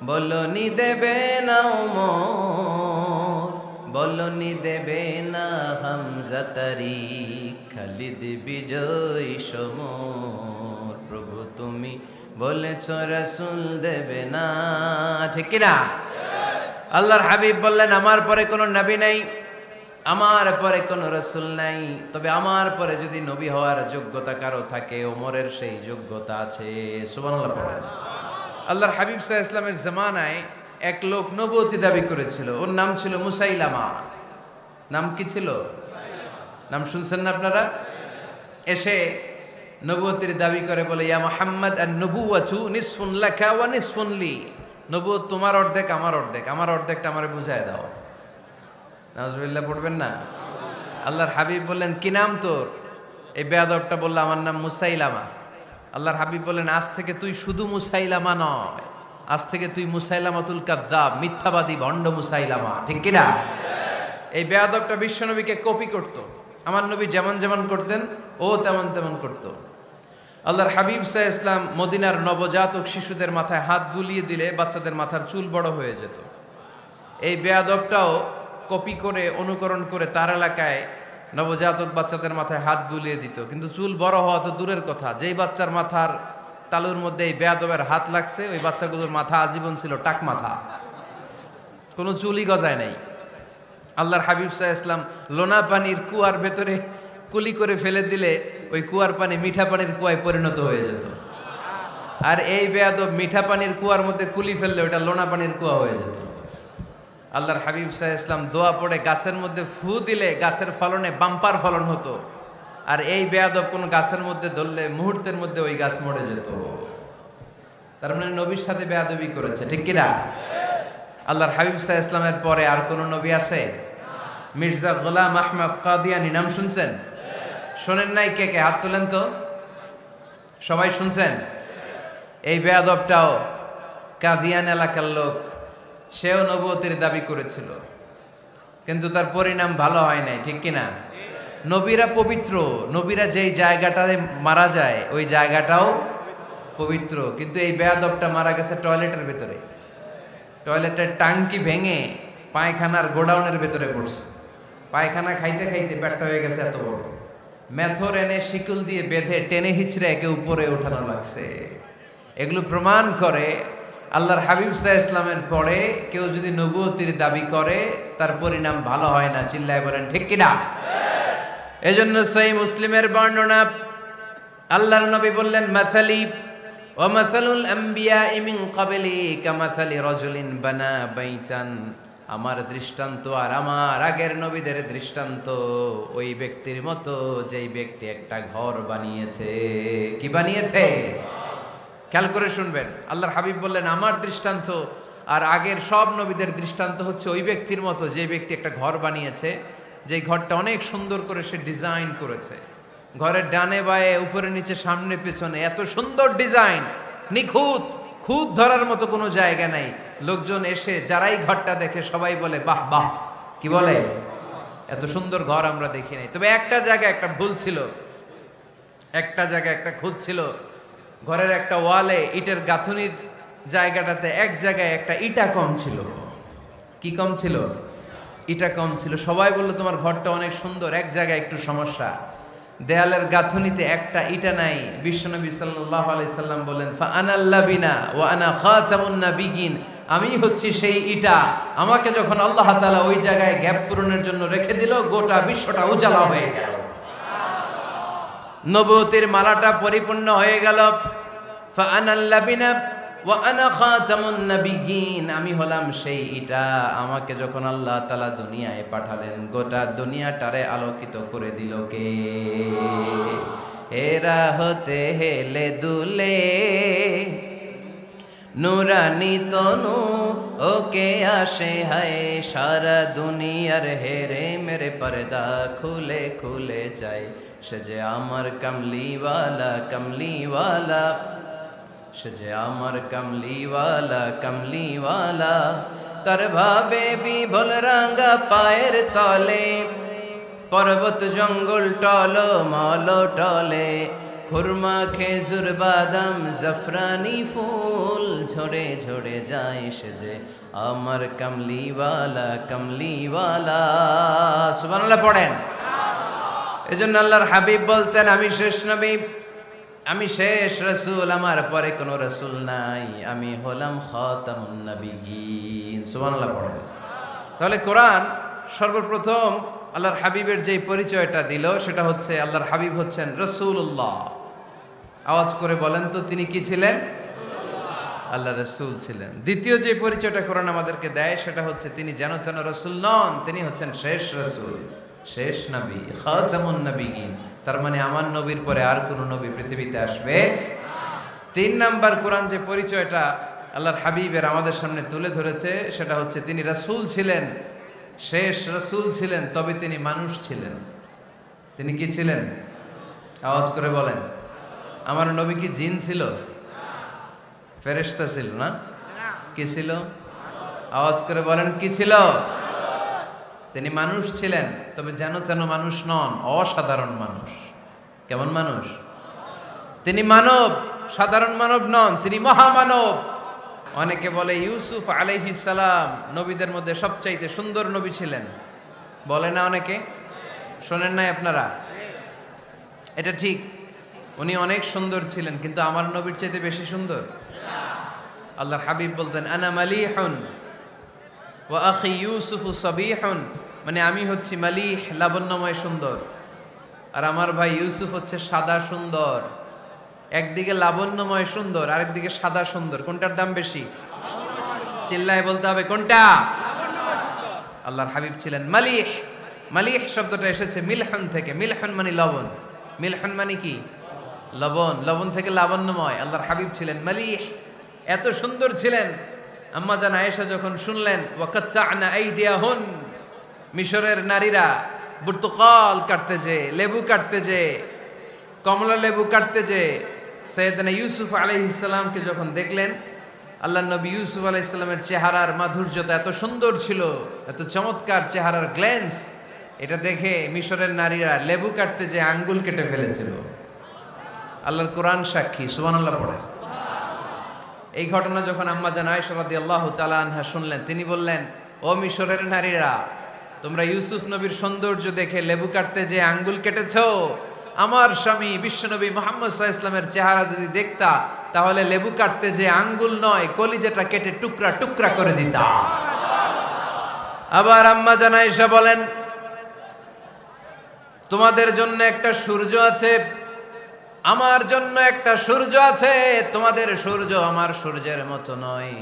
বলনি দেবে না ওমর, বলনি দেবে না হামজা তারি, খালিদ বিজয় সমর। প্রভু তুমি বলেছ রাসূল দেবে না, ঠিক কি না? আল্লাহর হাবিব বললেন আমার পরে কোনো নবী নাই, আমার পরে কোনো রাসূল নাই, তবে আমার পরে যদি নবী হওয়ার যোগ্যতা কারো থাকে, ওমরের সেই যোগ্যতা আছে। সুবহানাল্লাহ পড়েন। আল্লাহর হাবিব সাল্লাল্লাহু আলাইহি ওয়াসাল্লামের জামানায় এক লোক নবুয়তি দাবি করেছিল, ওর নাম ছিল মুসাইলামা। নাম কি ছিল? নাম শুনছেন না আপনারা? এসে নবুয়তির দাবি করে বলে ইয়া মুহাম্মদ আন-নবুওয়াতু নিসফুন লাকা ওয়া নিসফুন লি, নবুয়ত তোমার অর্ধেক আমার অর্ধেক, আমার অর্ধেকটা আমারে বুঝায় দাও। নাউজুবিল্লাহ পড়বেন না? আল্লাহর হাবিব বললেন কি নাম তোর? এই বেয়াদবটা বলল আমার নাম মুসাইলামা। আল্লাহর হাবিব বললেন আজ থেকে তুই শুধু মুসাইলামা নয়, আজ থেকে তুই মুসাইলামাতুল কাযযাব, মিথ্যাবাদী ভণ্ড মুসাইলামা, ঠিক কি না? এই বেয়াদবটা বিশ্বনবীকে কপি করত, আমার নবী যেমন যেমন করতেন ও তেমন তেমন করত। আল্লাহর হাবিব সাল্লাল্লাহু আলাইহি ওয়াসাল্লাম মদিনার নবজাতক শিশুদের মাথায় হাত বুলিয়ে দিলে বাচ্চাদের মাথার চুল বড় হয়ে যেত। এই বেয়াদবটাও কপি করে অনুকরণ করে তার এলাকায় নবজাতক বাচ্চাদের মাথায় হাত বুলিয়ে দিত, কিন্তু চুল বড় হওয়া তো দূরের কথা, যেই বাচ্চার মাথার তালুর মধ্যে এই বেয়াদবের হাত লাগছে ওই বাচ্চাগুলোর মাথা আজীবন ছিল টাক মাথা, কোনো চুলই গজায় নাই। আল্লাহর হাবিব সাল্লাল্লাহু আলাইহি ওয়াসাল্লাম লোনা পানির কুয়ার ভেতরে কুলি করে ফেলে দিলে ওই কুয়ার পানি মিঠা পানির কুয়ায় পরিণত হয়ে যেত। আর এই বেয়াদব মিঠা পানির কুয়ার মধ্যে কুলি ফেললে ওটা লোনা পানির কুয়া হয়ে যেত। আল্লাহর হাবিব সাল্লাল্লাহু আলাইহি ওয়াসাল্লাম দোয়া পড়ে গাছের মধ্যে ফু দিলে গাছের ফলনে বাম্পার ফলন হতো, আর এই বেয়াদব কোন গাছের মধ্যে ধরলে মুহূর্তের মধ্যে ওই গাছ মরে যেত। তার মানে নবীর সাথে বেয়াদবি করেছে, ঠিক কিনা? আল্লাহর হাবিব সাল্লাল্লাহু আলাইহি ওয়াসাল্লামের পরে আর কোন নবী আছে? মির্জা গোলাম আহমদ কাদিয়ানী নাম শুনছেন? শোনেন নাই? কে কে হাত তোলেন তো। সবাই শুনছেন? এই বেয়াদবটাও কাদিয়ান এলাকার লোক, সেও নবুয়তির দাবি করেছিল, কিন্তু তার পরিণাম ভালো হয় নাই, ঠিক কিনা? নবীরা পবিত্র, নবীরা যেই জায়গাটায় মারা যায় ওই জায়গাটাও পবিত্র, কিন্তু এই বেয়াদবটা মারা গেছে টয়লেটের ভেতরে, টয়লেটের টাঙ্কি ভেঙে পায়খানার গোডাউনের ভেতরে পড়ছে। পায়খানা খাইতে খাইতে পেটটা হয়ে গেছে এত বড়, মেথর এনে শিকল দিয়ে বেঁধে টেনে হিচড়ে একে উপরে ওঠানো লাগছে। এগুলো প্রমাণ করে আল্লাহর হাবিব সাল্লাল্লাহু আলাইহি ইসলামের পরে কেউ যদি নবুয়তির দাবি করে তার পরিণাম ভালো হয় না। চিল্লায় বলেন ঠিক কিনা? এজন্য সহিহ মুসলিমের বর্ণনা, আল্লাহর নবী বললেন, মাসালি ওয়া মাসালুল আমবিয়াই মিন ক্বাবলি কামাসালি রাজুলিন বানা বাইতান, আমার দৃষ্টান্ত আর আমার আগের নবীদের দৃষ্টান্ত ওই ব্যক্তির মতো যেই ব্যক্তি একটা ঘর বানিয়েছে। কি বানিয়েছে? খেয়াল করে শুনবেন, আল্লাহর হাবিব বললেন আমার দৃষ্টান্ত আর আগের সব নবীদের দৃষ্টান্ত হচ্ছে ওই ব্যক্তির মতো যে ব্যক্তি একটা ঘর বানিয়েছে, যে ঘরটা অনেক সুন্দর করে সে ডিজাইন করেছে। ঘরের ডানে বায়ে উপরে নিচে সামনে পেছনে এত সুন্দর ডিজাইন, নিখুঁত, খুঁত ধরার মতো কোনো জায়গা নাই। লোকজন এসে যারাই ঘরটা দেখে সবাই বলে বাহ বাহ। কি বলে? এত সুন্দর ঘর আমরা দেখি নাই। তবে একটা জায়গায় একটা ভুল ছিল, একটা জায়গায় একটা খুঁত ছিল। ঘরের একটা ওয়ালে ইটের গাঁথুনির জায়গাটাতে এক জায়গায় একটা ইটা কম ছিল। কি কম ছিল? ইটা কম ছিল। সবাই বললো তোমার ঘরটা অনেক সুন্দর, এক জায়গায় একটু সমস্যা, দেয়ালের গাঁথুনিতে একটা ইটা নাই। বিশ্বনবী সাল্লাল্লাহু আলাইহি সাল্লাম বলেন, ফা আনাল লাবিনা ওয়া আনা খাতামুন নাবিয়িন, আমি হচ্ছি সেই ইটা। আমাকে যখন আল্লাহ তাআলা ওই জায়গায় গ্যাপ পূরণের জন্য রেখে দিল, গোটা বিশ্বটা উজালা হয়ে গেল, নবুয়তের মালাটা পরিপূর্ণ হয়ে গেল। ফা আনাল লাবিনা ওয়া আনা খাতামুন নাবিয়িন, আমি হলাম সেই ইটা। আমাকে যখন আল্লাহ তাআলা দুনিয়ায় পাঠালেন, গোটা দুনিয়াটারে আলোকিত করে দিল কে? এরা হতে হেলে দুলে নুরানি তনু ওকে আসে হায়, সারা দুনিয়ার হেরে মেরে পর্দা খুলে খুলে যায়। সে যে আমার কামলিওয়ালা কামলিওয়ালা, সে যে আমার কামলিওয়ালা কামলিওয়ালা, তার ভাবে বিভোল রাঙ্গা পায়ের তলে, পর্বত জঙ্গল টল মল টলে, খুরমা খেজুর বাদাম জাফরানি ফুল ঝরে ঝরে যায়। সে যে আমার কামলিওয়ালা কামলিওয়ালা। সুবহানাল্লাহ পড়েন। এজন্য আল্লাহর হাবিব বলতেন, আমি শেষ নবী, আমি শেষ রাসূল, আমার পরে কোনো রাসূল নাই, আমি হলাম খাতামুন নাবিয়িন। সুবহানাল্লাহ পড়েন। তাহলে কোরআন সর্বপ্রথম আল্লাহর হাবিবের যে পরিচয়টা দিল সেটা হচ্ছে আল্লাহর হাবিব হচ্ছেন রাসূলুল্লাহ। আওয়াজ করে বলেন তো, তিনি কি ছিলেন? আল্লাহ রাসূল ছিলেন। দ্বিতীয় যে পরিচয়টা কোরআন আমাদেরকে দেয় সেটা হচ্ছে তিনি যেন তেন রাসূল নন, তিনি হচ্ছেন শেষ রাসূল, শেষ নবী, খাতামুন নাবিয়িন। তার মানে আমার নবীর পরে আর কোন নবী পৃথিবীতে আসবে। তিন নাম্বার কোরআন যে পরিচয়টা আল্লাহর হাবিবের আমাদের সামনে তুলে ধরেছে সেটা হচ্ছে তিনি রাসূল ছিলেন, শেষ রাসূল ছিলেন, তবে তিনি মানুষ ছিলেন। তিনি কি ছিলেন? আওয়াজ করে বলেন। আমার নবী কি জিন ছিল? ফেরেশতা ছিল না? কি ছিল? আওয়াজ করে বলেন, কি ছিল? তিনি মানুষ ছিলেন, তবে যেন তেন মানুষ নন, অসাধারণ মানুষ। কেমন মানুষ? তিনি মানব, সাধারণ মানব নন, তিনি মহামানব। অনেকে বলে ইউসুফ আলাইহিস সালাম নবীদের মধ্যে সবচাইতে সুন্দর নবী ছিলেন, বলে না অনেকে? শোনেন নাই আপনারা? এটা ঠিক, উনি অনেক সুন্দর ছিলেন, কিন্তু আমার নবীর চাইতে বেশি সুন্দর। আল্লাহর হাবিব বলতেন, আনা মালিহুন ওয়া আখি ইউসুফু সাবিহুন, মানে আমি হচ্ছি মালিহ, লাবণ্যময় সুন্দর, আর আমার ভাই ইউসুফ হচ্ছে সাদা সুন্দর। একদিকে লাবণ্যময় সুন্দর, আরেকদিকে সাদা সুন্দর, কোনটার দাম বেশি? চিল্লায় বলতে হবে কোনটা? আল্লাহর হাবিব ছিলেন মালিহ। মালিহ শব্দটা এসেছে মিলহন থেকে। মিলহন মানে লবণ, মিলহন মানে কি? লবণ। লবণ থেকে লাবণ্যময়। আল্লাহর হাবিব ছিলেন মালিহ, এত সুন্দর ছিলেন। আম্মা জান আয়েশা যখন শুনলেন ওয়াকাত্তা'না আইদিয়াহুন, মিশরের নারীরা বুর্তুকাল কাটতে যে, লেবু কাটতে যে, কমলা লেবু কাটতে যে সাইয়েদনা ইউসুফ আলাইহিস সালামকে যখন দেখলেন, আল্লাহর নবী ইউসুফ আলাইহিস সালামের চেহারার মাধুর্যতা এত সুন্দর ছিল, এত চমৎকার চেহারার গ্ল্যান্স, এটা দেখে মিশরের নারীরা লেবু কাটতে যে আঙ্গুল কেটে ফেলেছিল। আল্লাহর কোরআন সাক্ষী। সুবহানাল্লাহ পড়ে। এই ঘটনা যখন আম্মা জান আয়েশা রাদিয়াল্লাহু তাআলা আনহা শুনলেন, তিনি বললেন, ও মিশরের নারীরা, তোমরা ইউসুফ নবীর সৌন্দর্য দেখে লেবু কাটতে যে আঙ্গুল কেটেছো, আমার স্বামী বিশ্বনবী মুহাম্মদ সাল্লাল্লাহু আলাইহি ওয়াসাল্লামের চেহারা যদি দেখতা তাহলে লেবু কাটতে যে আঙ্গুল নয় কলিজাটা কেটে টুকরা টুকরা করে দিতাম। আবার আম্মা জান আয়েশা বলেন, তোমাদের জন্য একটা সূর্য আছে, আমার জন্য একটা সূর্য আছে। তোমাদের সূর্য আমার সূর্যের মতো নয়,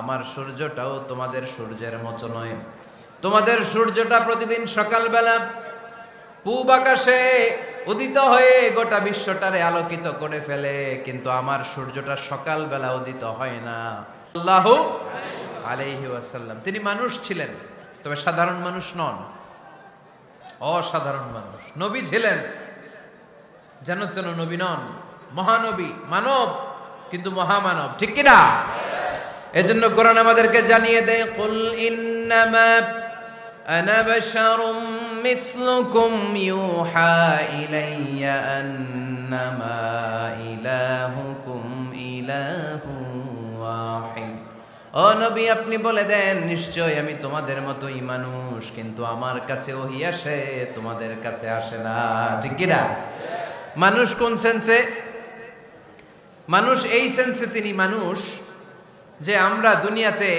আমার সূর্যটাও তোমাদের সূর্যের মতো নয়। তোমাদের সূর্যটা প্রতিদিন সকালবেলা পূব আকাশে উদিত হয়ে গোটা বিশ্বটারে আলোকিত করে ফেলে, কিন্তু আমার সূর্যটা সকালবেলা উদিত হয় না। আল্লাহু আলাইহি ওয়াসাল্লাম তিনি মানুষ ছিলেন, তবে সাধারণ মানুষ নন, অসাধারণ মানুষ। নবী ছিলেন, যেন তেন নবী নন, মহানবী, মানব কিন্তু মহামানব, ঠিক কিনা? এজন্য কোরআন আমাদেরকে জানিয়ে দেয়, কুল ইন্নামা আনা বাশারুম মিসলুকুম ইউহা ইলাইয়া আন্নামা ইলাহুকুম ইলাহু ওয়াহিদ। ও নবী, আপনি বলে দেন, নিশ্চয় আমি তোমাদের মতোই মানুষ, কিন্তু আমার কাছে ওহী আসে, তোমাদের কাছে আসে না, ঠিক কিনা? মানুষ কোন সেন্সে? মানুষ এই সেন্সে তিনি মানুষ যে আমরা দুনিয়াতে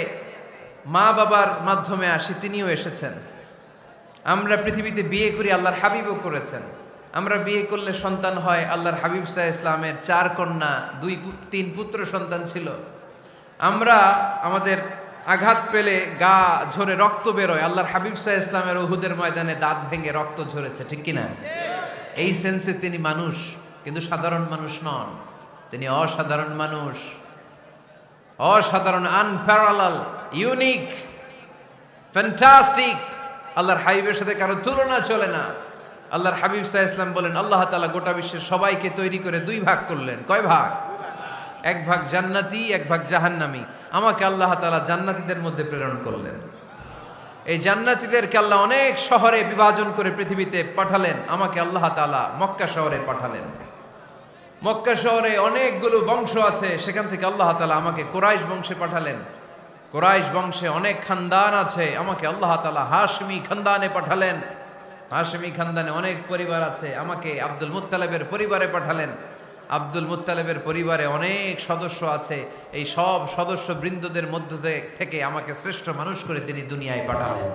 মা বাবার মাধ্যমে আসি, তিনিও এসেছেন। আমরা পৃথিবীতে বিয়ে করি, আল্লাহর হাবিবও করেছেন। আমরা বিয়ে করলে সন্তান হয়, আল্লাহর হাবিব সাল্লাল্লাহু আলাইহি ইসলামের 4 কন্যা 2-3 পুত্র সন্তান ছিল। আমরা আমাদের আঘাত পেলে গা ঝরে রক্ত বেরোয়, আল্লাহর হাবিব সাল্লাল্লাহু আলাইহি ইসলামের উহুদের ময়দানে দাঁত ভেঙে রক্ত ঝরেছে, ঠিক কিনা? এই সেন্সে তিনি মানুষ, কিন্তু সাধারণ মানুষ নন, তিনি অসাধারণ মানুষ, অসাধারণ, আনপ্যারালাল, ইউনিক, ফ্যান্টাস্টিক। আল্লাহর হাবিবের সাথে কারো তুলনা চলে না। আল্লাহর হাবিব সাল্লাল্লাহু আলাইহি ওয়াসাল্লাম বলেন, আল্লাহ তাআলা গোটা বিশ্বের সবাইকে তৈরি করে 2 ভাগ করলেন। কয় ভাগ? 1 ভাগ জান্নাতি, 1 ভাগ জাহান্নামী। আমাকে আল্লাহ তাআলা জান্নাতীদের মধ্যে প্রেরণ করলেন। এই জান্নাতীদেরকে আল্লাহ অনেক শহরে বিভাজন করে পৃথিবীতে পাঠালেন, আমাকে আল্লাহ তাআলা মক্কা শহরে পাঠালেন। মক্কা শহরে অনেকগুলো বংশ আছে, সেখান থেকে আল্লাহ তাআলা আমাকে কুরাইশ বংশে পাঠালেন। কুরাইশ বংশে অনেক খানদান আছে, আমাকে আল্লাহ তাআলা হাশমি খানদানে পাঠালেন। হাশমি খানদানে অনেক পরিবার আছে, আমাকে আব্দুল মুত্তালিবের পরিবারে পাঠালেন। আব্দুল মুত্তালিবের পরিবারে অনেক সদস্য আছে, এই সব সদস্য বৃন্দদের মধ্য থেকে আমাকে শ্রেষ্ঠ মানুষ করে তিনি দুনিয়ায় পাঠালেন।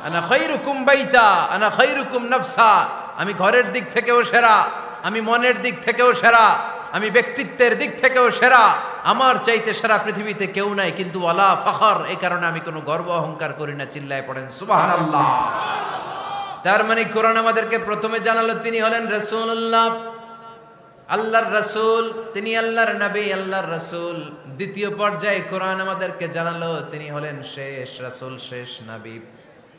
আনা খায়রুকুম বাইতা আনা খায়রুকুম নাফসা, আমি ঘরের দিক থেকেও সেরা, আমি মনের দিক থেকেও সেরা, আমি ব্যক্তিত্বের দিক থেকেও সেরা, আমার চাইতে সেরা পৃথিবীতে কেউ নাই। কিন্তু ওয়ালা ফখর, এই কারণে আমি কোনো গর্ব অহংকার করি না। চিল্লায় পড়েন সুবহানাল্লাহ। তার মানে কোরআন আমাদেরকে প্রথমে জানালো তিনি হলেন রাসূলুল্লাহ, আল্লাহর রাসূল, তিনি আল্লাহর নবী, আল্লাহর রাসূল। দ্বিতীয় পর্যায়ে কোরআন আমাদেরকে জানালো তিনি হলেন শেষ রাসূল, শেষ নবী।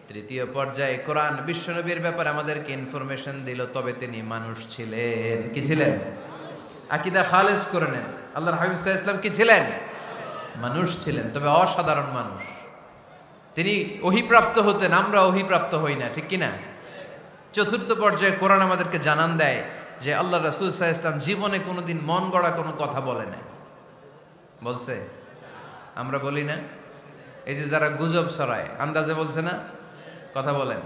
তৃতীয় পর্যায়ে কোরআন বিশ্বনবীর ব্যাপারে আমাদেরকে ইনফরমেশন দিল, তবে তিনি মানুষ ছিলেন। কি ছিলেন? আকীদা খালেস করে নেন, আল্লাহর হাবিব সাল্লাল্লাহু আলাইহি ওয়াসাল্লাম কি ছিলেন? মানুষ ছিলেন, তবে অসাধারণ মানুষ। তিনি ওহীপ্রাপ্ত হতেন, আমরা ওহীপ্রাপ্ত হই না, ঠিক কিনা? চতুর্থ পর্যায়ে কোরআন আমাদেরকে জানান দেয় যে আল্লাহ রাসূল সাল্লাল্লাহু আলাইহি ওয়াসাল্লাম জীবনে কোনোদিন মন গড়া কোনো কথা বলে না। বলছে? আমরা বলি না? এই যে যারা গুজব ছড়ায়, আন্দাজে বলছে না, কথা বলেন।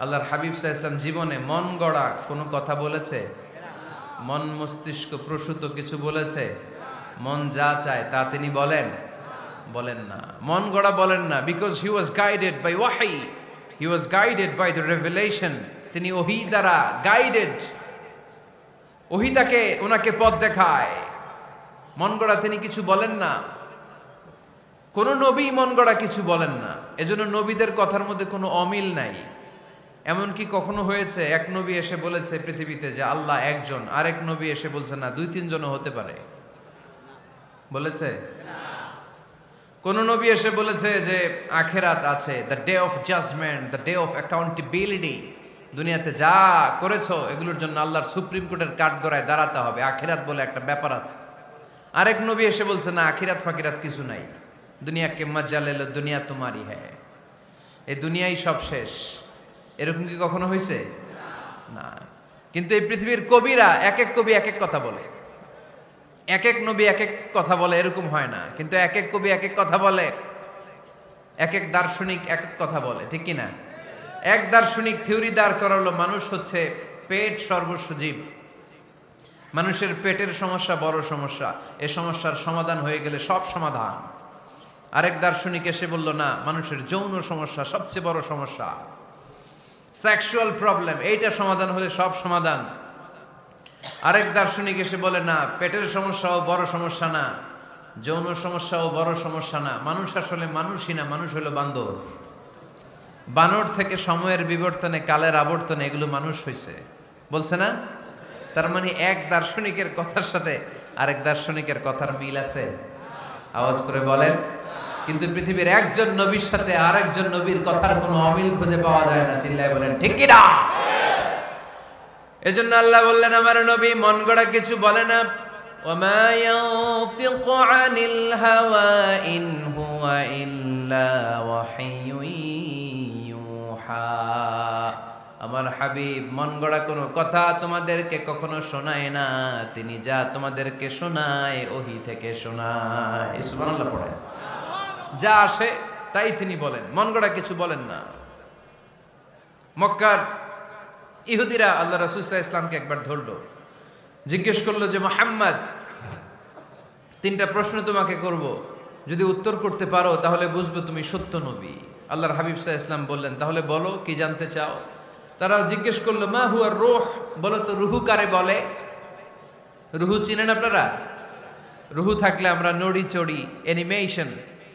আল্লাহর হাবিব সাল্লাল্লাহু আলাইহি ওয়াসাল্লাম জীবনে মন গড়া কোনো কথা বলেছে? মন মস্তিষ্ক প্রসূত কিছু বলেছে? মন যা চায় তা তিনি বলেন? বলেন না, মন গড়া বলেন না। Because he was guided by ওয়াহি, he was guided by the revelation. তিনি ওহী দ্বারা গাইডেড, ওহী তাকে ওনাকে পথ দেখায়। মন গড়া তিনি কিছু বলেন না, কোন নবী মন গড়া কিছু বলেন না। এজন্য নবীদের কথার মধ্যে কোনো অমিল নাই। এমনকি কখনো হয়েছে এক নবী এসে বলেছে পৃথিবীতে যে আল্লাহ একজন, আরেক নবী এসে বলছে না 2-3 জনও হতে পারে? বলেছে? কোন নবী এসে বলেছে যে আখিরাত আছে, the day of judgment, the day of accountability, দুনিয়াতে যা করেছো এগুলোর জন্য আল্লাহর সুপ্রিম কোর্টের কাঠগড়ায় দাঁড়াতে হবে, আখিরাত বলে একটা ব্যাপার আছে? আরেক নবী এসে বলছে না, আখিরাত ফাকিরাত কিছু নাই, দুনিয়াকে মজা লেলো, দুনিয়া তোমারই হ্যায়, এই দুনিয়াই সব শেষ। এরকম কি কখনো হয়েছে? না। কিন্তু এই পৃথিবীর কবিরা এক এক কবি এক এক কথা বলে, এক এক নবী এক এক কথা বলে, এরকম হয় না। কিন্তু এক এক কবি এক এক কথা বলে, এক এক দার্শনিক এক এক কথা বলে, ঠিক কিনা? এক দার্শনিক থিওরি দাঁড় করালো মানুষ হচ্ছে পেট সর্বস্ব জীব, মানুষের পেটের সমস্যা বড় সমস্যা, এ সমস্যার সমাধান হয়ে গেলে সব সমাধান। আরেক দার্শনিক এসে বলল না, মানুষের যৌন সমস্যা সবচেয়ে বড় সমস্যা, সেক্সুয়াল প্রবলেম, এইটা সমাধান হলে সব সমাধান। আরেক দার্শনিক এসে বলে না, পেটের সমস্যাও বড় সমস্যা না, যৌন সমস্যাও বড় সমস্যা না, মানুষ আসলে মানুষই না, মানুষ হলো বান্দর। বানর থেকে সময়ের বিবর্তনে, কালের আবর্তনে এগুলো মানুষ হয়েছে, বলছে না? তার মানে এক দার্শনিকের কথার সাথে আরেক দার্শনিকের কথার মিল আছে? আওয়াজ করে বলেন। কিন্তু পৃথিবীর একজন নবীর সাথে আরেকজন নবীর কথার কোনো অমিল খুঁজে পাওয়া যায় না। চিল্লায় বলেন ঠিক কি না? এজন্য আল্লাহ বললেন, আমার নবী মন গড়া কিছু বলে না। ওমা ইয়ানতিকু আনিল হাওয়া ইন হুয়া ইল্লা ওয়াহিয়ুন ইউহা। আমার হাবিব মন গড়া কোনো কথা তোমাদেরকে কখনো শোনায় না, তিনি যা তোমাদেরকে শোনায় ওহী থেকে শোনায়। সুবহানাল্লাহ পড়ে। যা আসে তাই তিনি বলেন, মন গড়া কিছু বলেন না। মক্কার ইহুদিরা আল্লাহ রাসূল সাল্লাল্লাহু আলাইহি ওয়াসাল্লামকে একবার ধরলো, জিজ্ঞেস করলো যে মুহাম্মদ, তিনটা প্রশ্ন তোমাকে করব, যদি উত্তর করতে পারো তাহলে বুঝবো তুমি সত্য নবী। আল্লাহর হাবিব সাল্লাল্লাহু আলাইহি ওয়াসাল্লাম বললেন, তাহলে বলো কি জানতে চাও? তারা জিজ্ঞেস করলো, মা হুয়া রূহ, বলো তো রুহু কারে বলে? রুহু চিনেন আপনারা? রুহু থাকলে আমরা নড়ি চড়ি,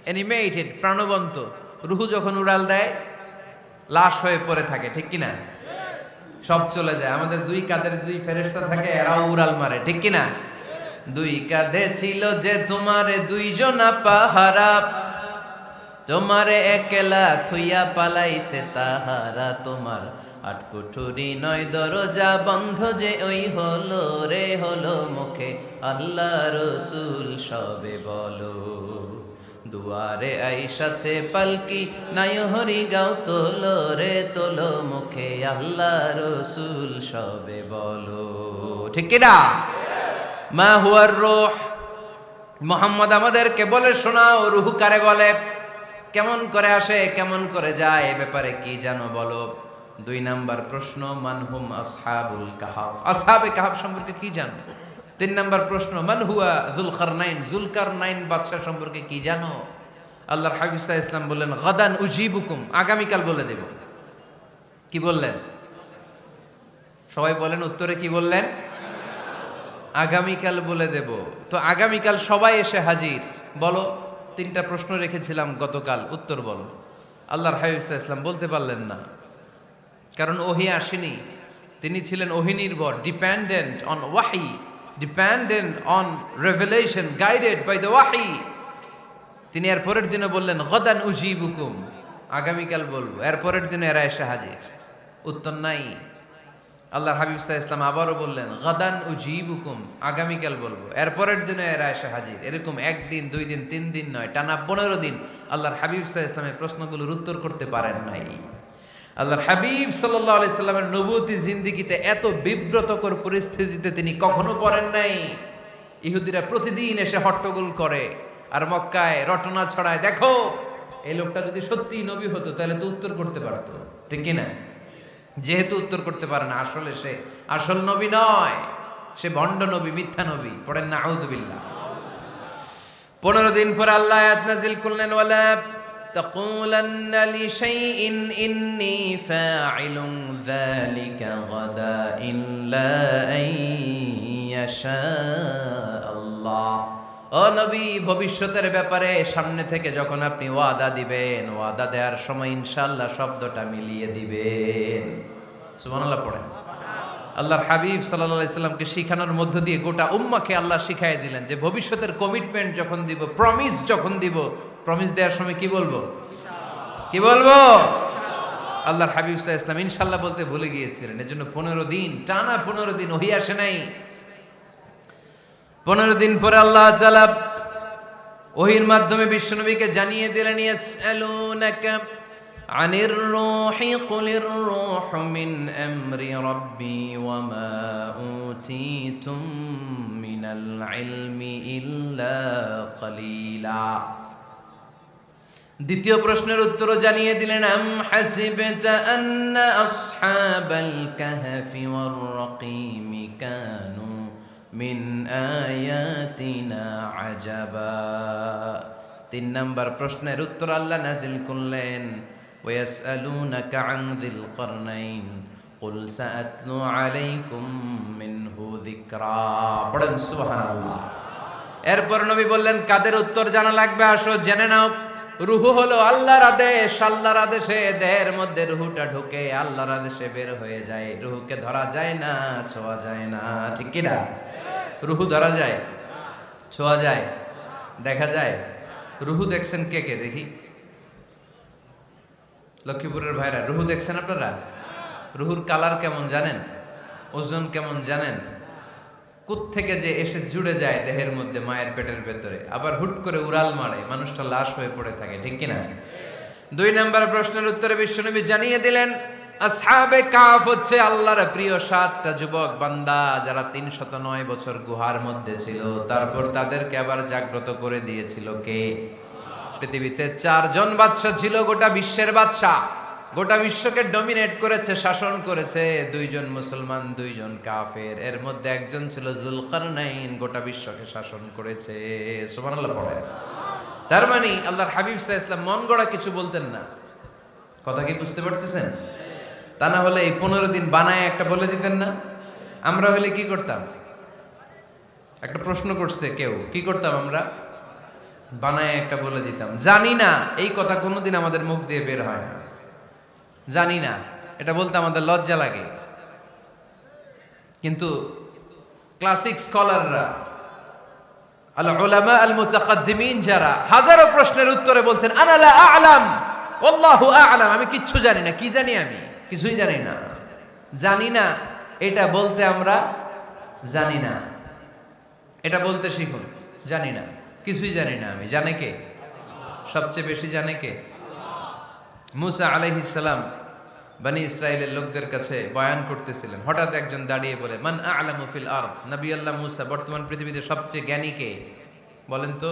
অ্যানিমেটেড, প্রাণবন্ত। রুহু যখন উড়াল দেয় লাশ হয়ে পড়ে থাকে, ঠিক কিনা? সব চলে যায়। আমাদের দুই কাঁধের দুই ফেরেশতা থাকে, এরাও উড়াল মারে, ঠিক কিনা? দুই কাঁধে ছিল যে তোমারে দুইজনা পাহারা, তোমারে একলা থুইয়া পালাইছে তাহারা, তোমার আট কুঠুরি নয় দরজা বন্ধ যে ওই হলো রে হলো মুখে আল্লাহ রসুল সবে বলো, দুয়ারে আইসাছে পালকি নাই হরি গাও তোলো রে তোলো মুখে আল্লাহ রসুল সবে বলো, ঠিক কিনা? মা হুয়ার রূহ, মুহাম্মদ আমাদেরকে বলে শোনাও রুহু কারে বলে, কেমন করে আসে, কেমন করে যায়, এ ব্যাপারে কি জানো বলো। দুই নাম্বার প্রশ্ন, মানহুম আসহাবুল কাহাফ, আসহাবে কাহাফ সম্পর্কে কি জানো? তিন নাম্বার প্রশ্ন, মান হুয়া যুলকারনাইন, যুলকারনাইন বাদশা সম্পর্কে কি জানো? আল্লাহর হাবিব সাল্লাল্লাহু আলাইহি ওয়াসাল্লাম বললেন, গাদান উজিবুকুম, আগামীকাল বলে দেব। কি বললেন? সবাই বলেন উত্তরে কি বললেন? আগামীকাল বলে দেব। তো আগামীকাল সবাই এসে হাজির। বলো, তিনটা প্রশ্ন রেখেছিলাম গতকাল, উত্তর বলো। আল্লাহর হাবিব সাল্লাল্লাহু আলাইহি ওয়াসাল্লাম বলতে পারলেন না, কারণ ওহী আসেনি। তিনি ছিলেন ওহী নির্ভর, ডিপেন্ডেন্ট অন ওয়াহি, dependent on revelation, guided by the ওয়াহি। তিনি এর পরের দিনে বললেন, গাদান উজিবুকুম, আগামীকাল বলবো। এর পরের দিনে এরা এসে হাজির, উত্তর নাই। আল্লাহর হাবিব সাল্লাল্লাহু আলাইহি ওয়াসাল্লাম আবারও বললেন, গাদান উজিবুকুম, আগামীকাল বলবো। এর পরের দিনে এরা এসে হাজির। এরকম একদিন, দুই দিন, তিন দিন নয়, টানা 15 দিন আল্লাহর হাবিব সাল্লাল্লাহু আলাইহি ওয়াসাল্লামের প্রশ্নগুলোর উত্তর করতে পারেন নাই। আল্লাহর হাবিব সাল্লাল্লাহু আলাইহি সাল্লামের নবুয়তি জিন্দেগিতে এত বিব্রতকর পরিস্থিতিতে তিনি কখনো পড়েন নাই। ইহুদিরা প্রতিদিন এসে হট্টগোল করে আর মক্কায় রটনা ছড়ায়, দেখো এই লোকটা যদি সত্যি নবী হতো তাহলে তো উত্তর করতে পারতো, ঠিক কিনা? যেহেতু উত্তর করতে পারে না, আসলে সে আসল নবী নয়, সে ভণ্ড নবী, মিথ্যা নবী। পড়েন না আউযুবিল্লাহ। 15 দিন পর আল্লাহ আয়াত নাযিল করলেন, ওয়ালা তাকুলান্না লিশাইইন ইন্নী ফাইলুন যালিকা গাদা ইল্লা আইয়াশা আল্লাহ। ও নবী, ভবিষ্যতের ব্যাপারে সামনে থেকে যখন আপনি ওয়াদা দিবেন, ওয়াদা দেওয়ার সময় ইনশাআল্লাহ শব্দটা মিলিয়ে দিবেন। সুবহানাল্লাহ পড়েন। আল্লাহর হাবিব সাল্লাল্লাহু আলাইহি সাল্লামকে শিখানোর মধ্য দিয়ে গোটা উম্মাহকে আল্লাহ শিখাইয়ে দিলেন যে ভবিষ্যতের কমিটমেন্ট যখন দিব, প্রমিস যখন দিব, প্রমিস দেওয়ার সময় কি বলবো? কি বলবো? আল্লাহর হাবিব সাল্লাল্লাহু আলাইহি সাল্লাম ইনশাআল্লাহ বলতে ভুলে গিয়েছিলেন। এজন্য 15 দিন, টানা 15 দিন ওহী আসে নাই। 15 দিন পরে আল্লাহ তাআলা ওহীর মাধ্যমে বিশ্বনবীকে জানিয়ে দিলেন, ইয়াসআলুনাকা আনির রূহি কুলির রূহু মিন আমরি রাব্বি ওয়া মা উতীতুম মিনাল ইলমি ইল্লা কলিলা। দ্বিতীয় প্রশ্নের উত্তরও জানিয়ে দিলেন, আম হাসিবতা আন্না আসহাবাল কাহফি ওয়ার রাকিমি কানু মিন আয়াতিনা আজাবা। 3 নাম্বার প্রশ্নের উত্তর আল্লাহ নাজিল করলেন, ওয়াসআলুনাকা আন যিল কারনাইন কুল সাআতলু আলাইকুম মিনহু যিকরা। পড়েন সুবহানাল্লাহ। এরপর নবী বললেন, কাদের উত্তর জানা লাগবে, আসো জেনে নাও। রুহু হলো আল্লাহর আদেশ, আল্লাহর আদেশে দেহের মধ্যে রুহুটা ঢুকে আল্লাহর আদেশে বের হয়ে যায়। রুহুকে ধরা যায় না, ছোঁয়া যায় না, ঠিক কি না? রুহু ধরা যায়, ছোঁয়া যায়, দেখা যায়? রুহু দেখছেন কে কে দেখি? লক্ষ্মীপুরের ভাইরা রুহু দেখছেন আপনারা? রুহুর কালার কেমন জানেন? ওজন কেমন জানেন? কোত্থেকে যে এসে জুড়ে যায় দেহের মধ্যে, মায়ের পেটের ভেতরে, আবার হুট করে উড়াল মারে, মানুষটা লাশ হয়ে পড়ে থাকে, ঠিক কিনা? 2 নম্বর প্রশ্নের উত্তরে বিশ্বনবী জানিয়ে দিলেন, আসহাবে কাফ হচ্ছে আল্লাহর প্রিয় 7টা যুবক বান্দা, যারা 309 বছর গুহার মধ্যে ছিল। তারপর তাদেরকে আবার জাগ্রত করে দিয়েছিল কে? পৃথিবীতে 4 জন বাদশা ছিল, গোটা বিশ্বের বাদশা, গোটা বিশ্বকে ডমিনেট করেছে, শাসন করেছে। 2 জন মুসলমান, 2 জন কাফের, এর মধ্যে একজন ছিল যুলকারনাইন, গোটা বিশ্বকে শাসন করেছে। সুবহানাল্লাহ পড়ে। তার মানে আল্লাহর হাবিব সাল্লাল্লাহু আলাইহি ওয়াসাল্লাম মন গড়া কিছু বলতেন না। কথা কি বুঝতে পারতেছেন? তা না হলে এই 15 দিন বানায় একটা বলে দিতেন না? আমরা হলে কি করতাম? একটা প্রশ্ন করছে কেউ, কি করতাম আমরা? বানায় একটা বলে দিতাম। জানি না, এই কথা কোনোদিন আমাদের মুখ দিয়ে বের হয় না। জানি না, এটা বলতে আমাদের লজ্জা লাগে। কিন্তু ক্লাসিক স্কলাররা, আল উলামা আল মুতাকাদ্দিমিন, যারা হাজারো প্রশ্নের উত্তরে বলছেন আনা লা আ'লাম ওয়াল্লাহু আ'লাম, আমি কিচ্ছু জানি না। কি জানি? আমি কিছুই জানি না। জানি না এটা বলতে আমরা জানি না, এটা বলতে শিখুন। জানি না, কিছুই জানি না আমি। জানে কে? সবচেয়ে বেশি জানে কে? মুসা আলাইহিস সালাম বনি ইসরাইলের লোকদের কাছে বয়ান করতেছিলেন। হঠাৎ একজন দাঁড়িয়ে বলে, মান আ'লামু ফিল আরদ। নবী আল্লাহ মুসা, বর্তমান পৃথিবীতে সবচেয়ে জ্ঞানী কে বলেন তো?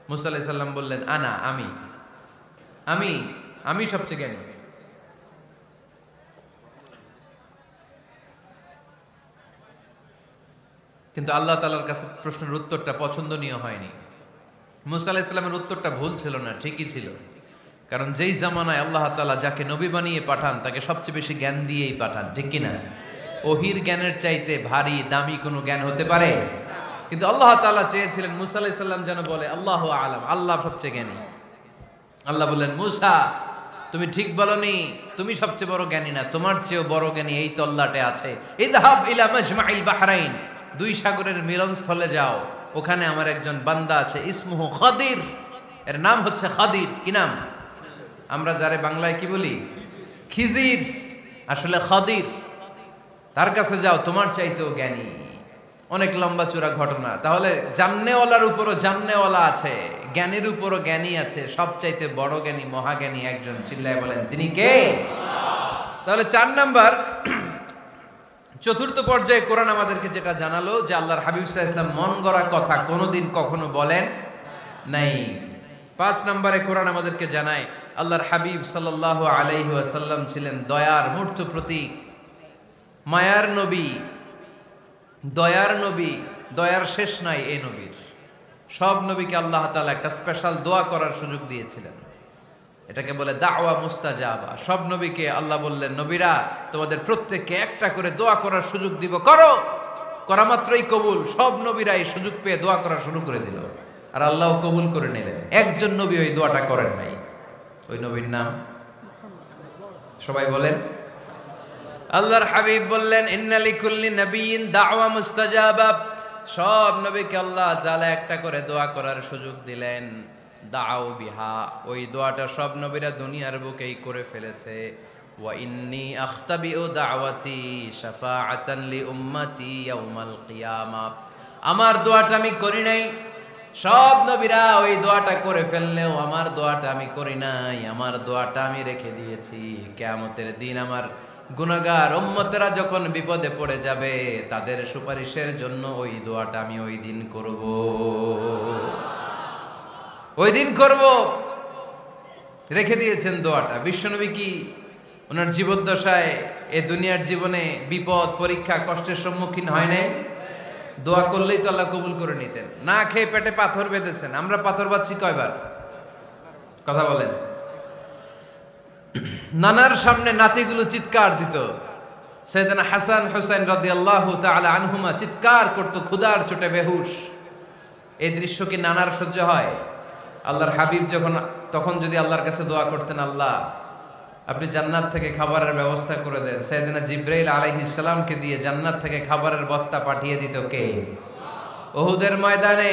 মুসা আলাইহিস সালাম বললেন, আনা, আমি আমি আমি সবচেয়ে জ্ঞানী। কিন্তু আল্লাহ তাআলার কাছে প্রশ্নের উত্তরটা পছন্দনীয় হয়নি। মুসা আলাইহিস সালামের উত্তরটা ভুল ছিল না, ঠিকই ছিল। কারণ যেই জামানায় আল্লাহ তাআলা যাকে নবী বানিয়ে পাঠান, তাকে সবচেয়ে বেশি জ্ঞান দিয়েই পাঠান, ঠিক কিনা? ওহির জ্ঞানের চাইতে ভারী দামি কোনো জ্ঞান হতে পারে? কিন্তু আল্লাহ তাআলা চেয়েছিলেন মুসা আলাইহিস সালাম যেন বলে আল্লাহু আ'লাম, আল্লাহ সবচেয়ে জ্ঞানী। আল্লাহ বললেন, মুসা তুমি ঠিক বলনি, তুমি সবচেয়ে বড় জ্ঞানী না, তোমার চেয়েও বড় জ্ঞানী এই তল্লাটে আছে। ইযহাব ইলা মাজমাইল বাহরাইন, 2 সাগরের মিলনস্থলে যাও, ওখানে আমার একজন বান্দা আছে, ইসমুহু খাদির, এর নাম হচ্ছে খাদির। কি নাম? আমরা যারে বাংলায় কি বলি? খিজির, আসলে খাদির। তার কাছে যাও, তোমার চাইতেও জ্ঞানী। অনেক লম্বা চূড়া ঘটনা। তাহলে জান্নেওয়ালার উপরও জান্নেওয়ালা আছে, জ্ঞানীর উপরও জ্ঞানী আছে। সবচাইতে বড় জ্ঞানী, মহাজ্ঞানী একজন, চিল্লায় বলেন তিনি কে? তাহলে 4 নাম্বার, চতুর্থ পর্যায়ে কোরআন আমাদেরকে যেটা জানালো যে আল্লাহর হাবিব সাল্লাল্লাহু আলাইহি ওয়াসাল্লাম মন গড়া কথা কোনোদিন কখনো বলেন নাই। 5 নম্বরে কোরআন আমাদেরকে জানায় আল্লাহর হাবিব সাল্লাল্লাহু আলাইহি ওয়াসাল্লাম ছিলেন দয়ার মূর্ত প্রতীক, মায়ার নবী, দয়ার নবী। দয়ার শেষ নাই এই নবীর। সব নবীকে আল্লাহ তাআলা একটা স্পেশাল দোয়া করার সুযোগ দিয়েছিলেন, এটাকে বলে দাওয়া মুস্তাজাবা। সব নবীকে আল্লাহ বললেন, নবীরা তোমাদের প্রত্যেককে একটা করে দোয়া করার সুযোগ দিব, করো। করা মাত্রই কবুল। সব নবীরা এই সুযোগ পেয়ে দোয়া করা শুরু করে দিল, আর আল্লাহ কবুল করে নিলেন। একজন নবী ওই দোয়াটা করেন নাই। ওই নবীর নাম সবাই বলেন। আল্লাহর হাবিব বললেন, ইন্না লিকুল্লি নাবিয়্যিন দাওয়া মুস্তাজাবা। সব নবীকে আল্লাহ তাআলা একটা করে দোয়া করার সুযোগ দিলেন। দাও বিহা, ওই দোয়াটা সব নবীরা দুনিয়ার বুকেই করে ফেলেছে। ওয়া ইন্নী আখতাবিউ দাওয়াতি শাফাআতান লি উম্মতি ইয়াউমাল কিয়ামা। আমার দোয়াটা আমি করি নাই, সব নবীরা ওই দোয়াটা করে ফেললেও আমার দোয়াটা আমি করি নাই। আমার দোয়াটা আমি রেখে দিয়েছি কিয়ামতের দিন আমার গুনাহগার উম্মতেরা যখন বিপদে পড়ে যাবে, তাদের সুপারিশের জন্য ওই দোয়াটা আমি ওই দিন করব, ওই দিন করব। রেখে দিয়েছেন দোয়াটা। বিশ্বনবী কি ওনার জীবদ্দশায় এ দুনিয়ার জীবনে বিপদ, পরীক্ষা, কষ্টের সম্মুখীন হয় নাই? দোয়া করলেই তো আল্লাহ কবুল করে নিতেন। না খেয়ে পেটে পাথর বেঁধেছেন, আমরা পাথর বাঁধছি কয়বার? কথা বলেন। নানার সামনে নাতিগুলো চিৎকার দিত, সাইয়েদনা হাসান হুসাইন রাদিয়াল্লাহু তাআলা আনহুমা চিৎকার করত ক্ষুধার চোটে বেহুশ। এই দৃশ্য কি নানার সহ্য হয়? আল্লাহর হাবিব তখন যদি আল্লাহর কাছে দোয়া করতেন, আল্লাহ আপনি জান্নাত থেকে খাবারের ব্যবস্থা করে দেন, সাইয়েদনা জিবরাইল আলাইহিস সালামকে দিয়ে জান্নাত থেকে খাবারের বস্তা পাঠিয়ে দিত কে? উহুদের ময়দানে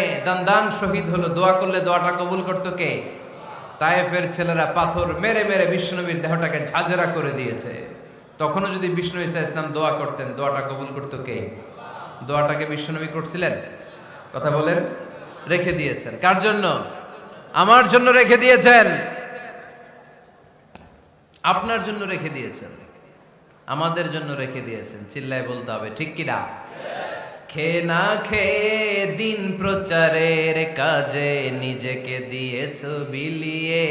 দান শহীদ হলো, দোয়া করলে দোয়াটা কবুল করতো কে? তায়েফের ছেলেরা পাথর মেরে মেরে বিষ্ণুনবীর দেহটাকে ঝাঁঝরা করে দিয়েছে। তখনও যদি বিষ্ণু ঈসা ইসলাম দোয়া করতেন, দোয়াটা কবুল করতো কে? দোয়াটাকে বিষ্ণুনবী করছিলেন? কথা বলেন। রেখে দিয়েছেন কার জন্য? আমার জন্য রেখে দিয়েছেন, আপনার জন্য রেখে দিয়েছেন, আমাদের জন্য রেখে দিয়েছেন। চিল্লায় বলতে হবে ঠিক কিনা? খেয়ে না খেয়ে দিন প্রচারের কাজে নিজেকে দিয়েছ বিলিয়ে,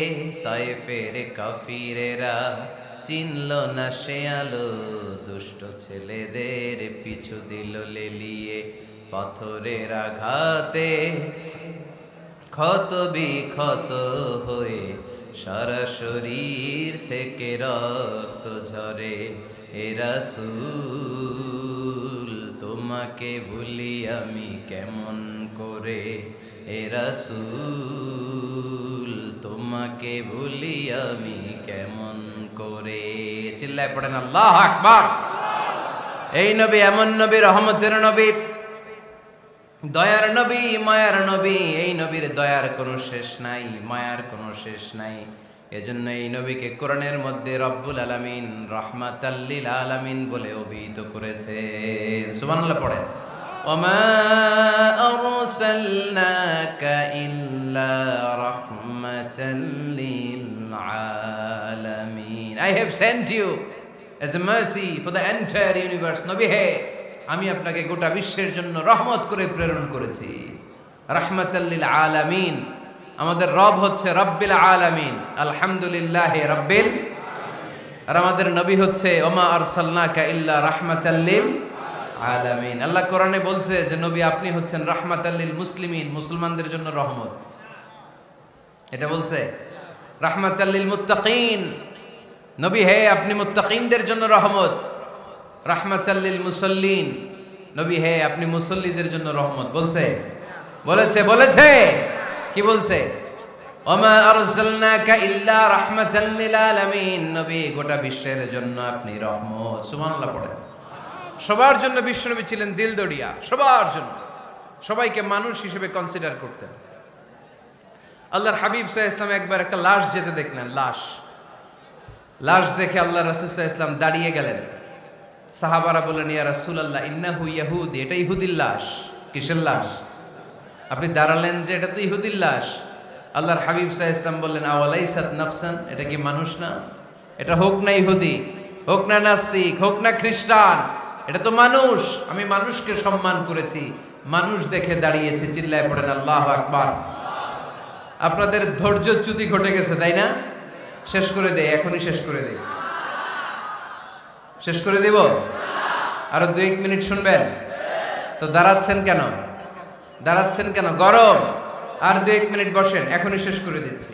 তায়েফের কাফিরেরা চিনল না সে আলো, দুষ্ট ছেলেদের পিছু দিল লেলিয়ে। পাথরের আঘাতে ক্ষত বিক্ষত হয়ে সারা শরীর থেকে রক্ত ঝরে। এ রাসূল তোমাকে ভুলি আমি কেমন করে, এ রাসূল তোমাকে ভুলি আমি কেমন করে। চিল্লায় পড়েন আল্লাহু আকবার। এই নবী এমন নবী, রহমতের নবী, দয়ার নবী, মায়ার নবী। এই নবীর দয়ার কোনো শেষ নাই, মায়ার কোনো শেষ নাই। এজন্য এই নবীকে কোরআনের মধ্যে রব্বুল আলামিন রাহমাতাল লিল আলামিন বলে অভিহিত করেছে। সুবহানাল্লাহ পড়েন। ওমা আরসালনাকা ইল্লা রাহমাতাল লিল আলামিন। I have sent you as a mercy for the entire universe. নবী হে, আমি আপনাকে গোটা বিশ্বের জন্য রহমত করে প্রেরণ করেছি। রাহমাতাল লিল আলামিন। আমাদের রব হচ্ছে রব্বিল আলামিন, আলহামদুলিল্লাহি রাব্বিল। আর আমাদের নবী হচ্ছে ওমা আরসালনাকা ইল্লা রাহমাতাল লিল আলামিন। আল্লাহ কোরআনে বলছে যে নবী আপনি হচ্ছেন রাহমাতাল লিল মুসলিমিন, মুসলমানদের জন্য রহমত। এটা বলছে রাহমাতাল লিল মুত্তাকিন। নবী হে, আপনি মুত্তাকিনদের জন্য রহমত। রাহমাতাল লিল মুসাল্লিন। নবী হে, আপনি মুসল্লিদের জন্য রহমত। বলছে বলেছে কি বলছে? ওমা আরসালনাকা ইল্লা রাহমাতাল লিল আলামিন। নবী গোটা বিশ্বের জন্য আপনি রহমত। সুবহানাল্লাহ পড়েন। সবার জন্য বিশ্বনবী ছিলেন দিলদরিয়া, সবার জন্য, সবাইকে মানুষ হিসেবে কনসিডার করতেন। আল্লাহর হাবিব সাল্লাল্লাহু আলাইহি ওয়াসাল্লাম একবার একটা লাশ যেতে দেখলেন, লাশ দেখে আল্লাহ রাসূল সাল্লাল্লাহু আলাইহি ওয়াসাল্লাম দাঁড়িয়ে গেলেন। সাহাবারা বললেন, ইয়া রাসূলুল্লাহ ইন্নাহু ইয়াহুদি, এটা ইহুদির লাশ। কিসের লাশ? আপনি দাঁড়ালেন যে এটা তো ইহুদির লাশ। আল্লাহর হাবিব সাল্লাল্লাহু আলাইহি ওয়াসাল্লাম বললেন, আওয়ালাইসাত নাফসান, এটা কি মানুষ না? এটা হোক না ইহুদি, হোক না নাস্তিক, হোক না খ্রিস্টান, এটা তো মানুষ। আমি মানুষকে সম্মান করেছি, মানুষ দেখে দাঁড়িয়েছে। চিল্লায় পড়েন আল্লাহু আকবার। আপনাদের ধৈর্যচ্যুতি ঘটে গেছে, তাই না? শেষ করে দেই, এখনই শেষ করে দেই। শেষ করে দেব? আরো 2-1 মিনিট শুনবেন তো? দাঁড়াচ্ছেন কেন? গরম। আর 2-1 মিনিট বসেন, এখনই শেষ করে দিচ্ছি।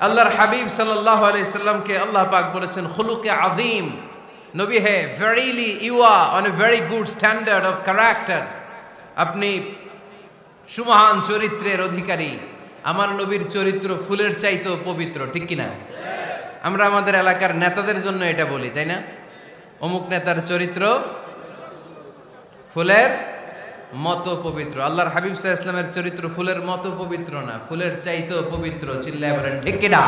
আল্লাহর হাবিব সাল্লাল্লাহু আলাইহি সাল্লামকে আল্লাহ পাক বলেছেন খুলুকে আযীম। নবী হে, verily you are on a very good standard of character. আপনি সুমহান চরিত্রের অধিকারী। আমার নবীর চরিত্র ফুলের চাইতেও পবিত্র, ঠিক কিনা? আমরা আমাদের এলাকার নেতাদের জন্য এটা বলি, তাই না? অমুক নেতার চরিত্র ফুলের মতো পবিত্র। আল্লাহর হাবিব সাল্লাল্লাহু আলাইহি ওয়াসাল্লামের চরিত্র ফুলের মতো পবিত্র না, ফুলের চাইতেও পবিত্র। চিল্লায় বলেন ঠিক কিনা?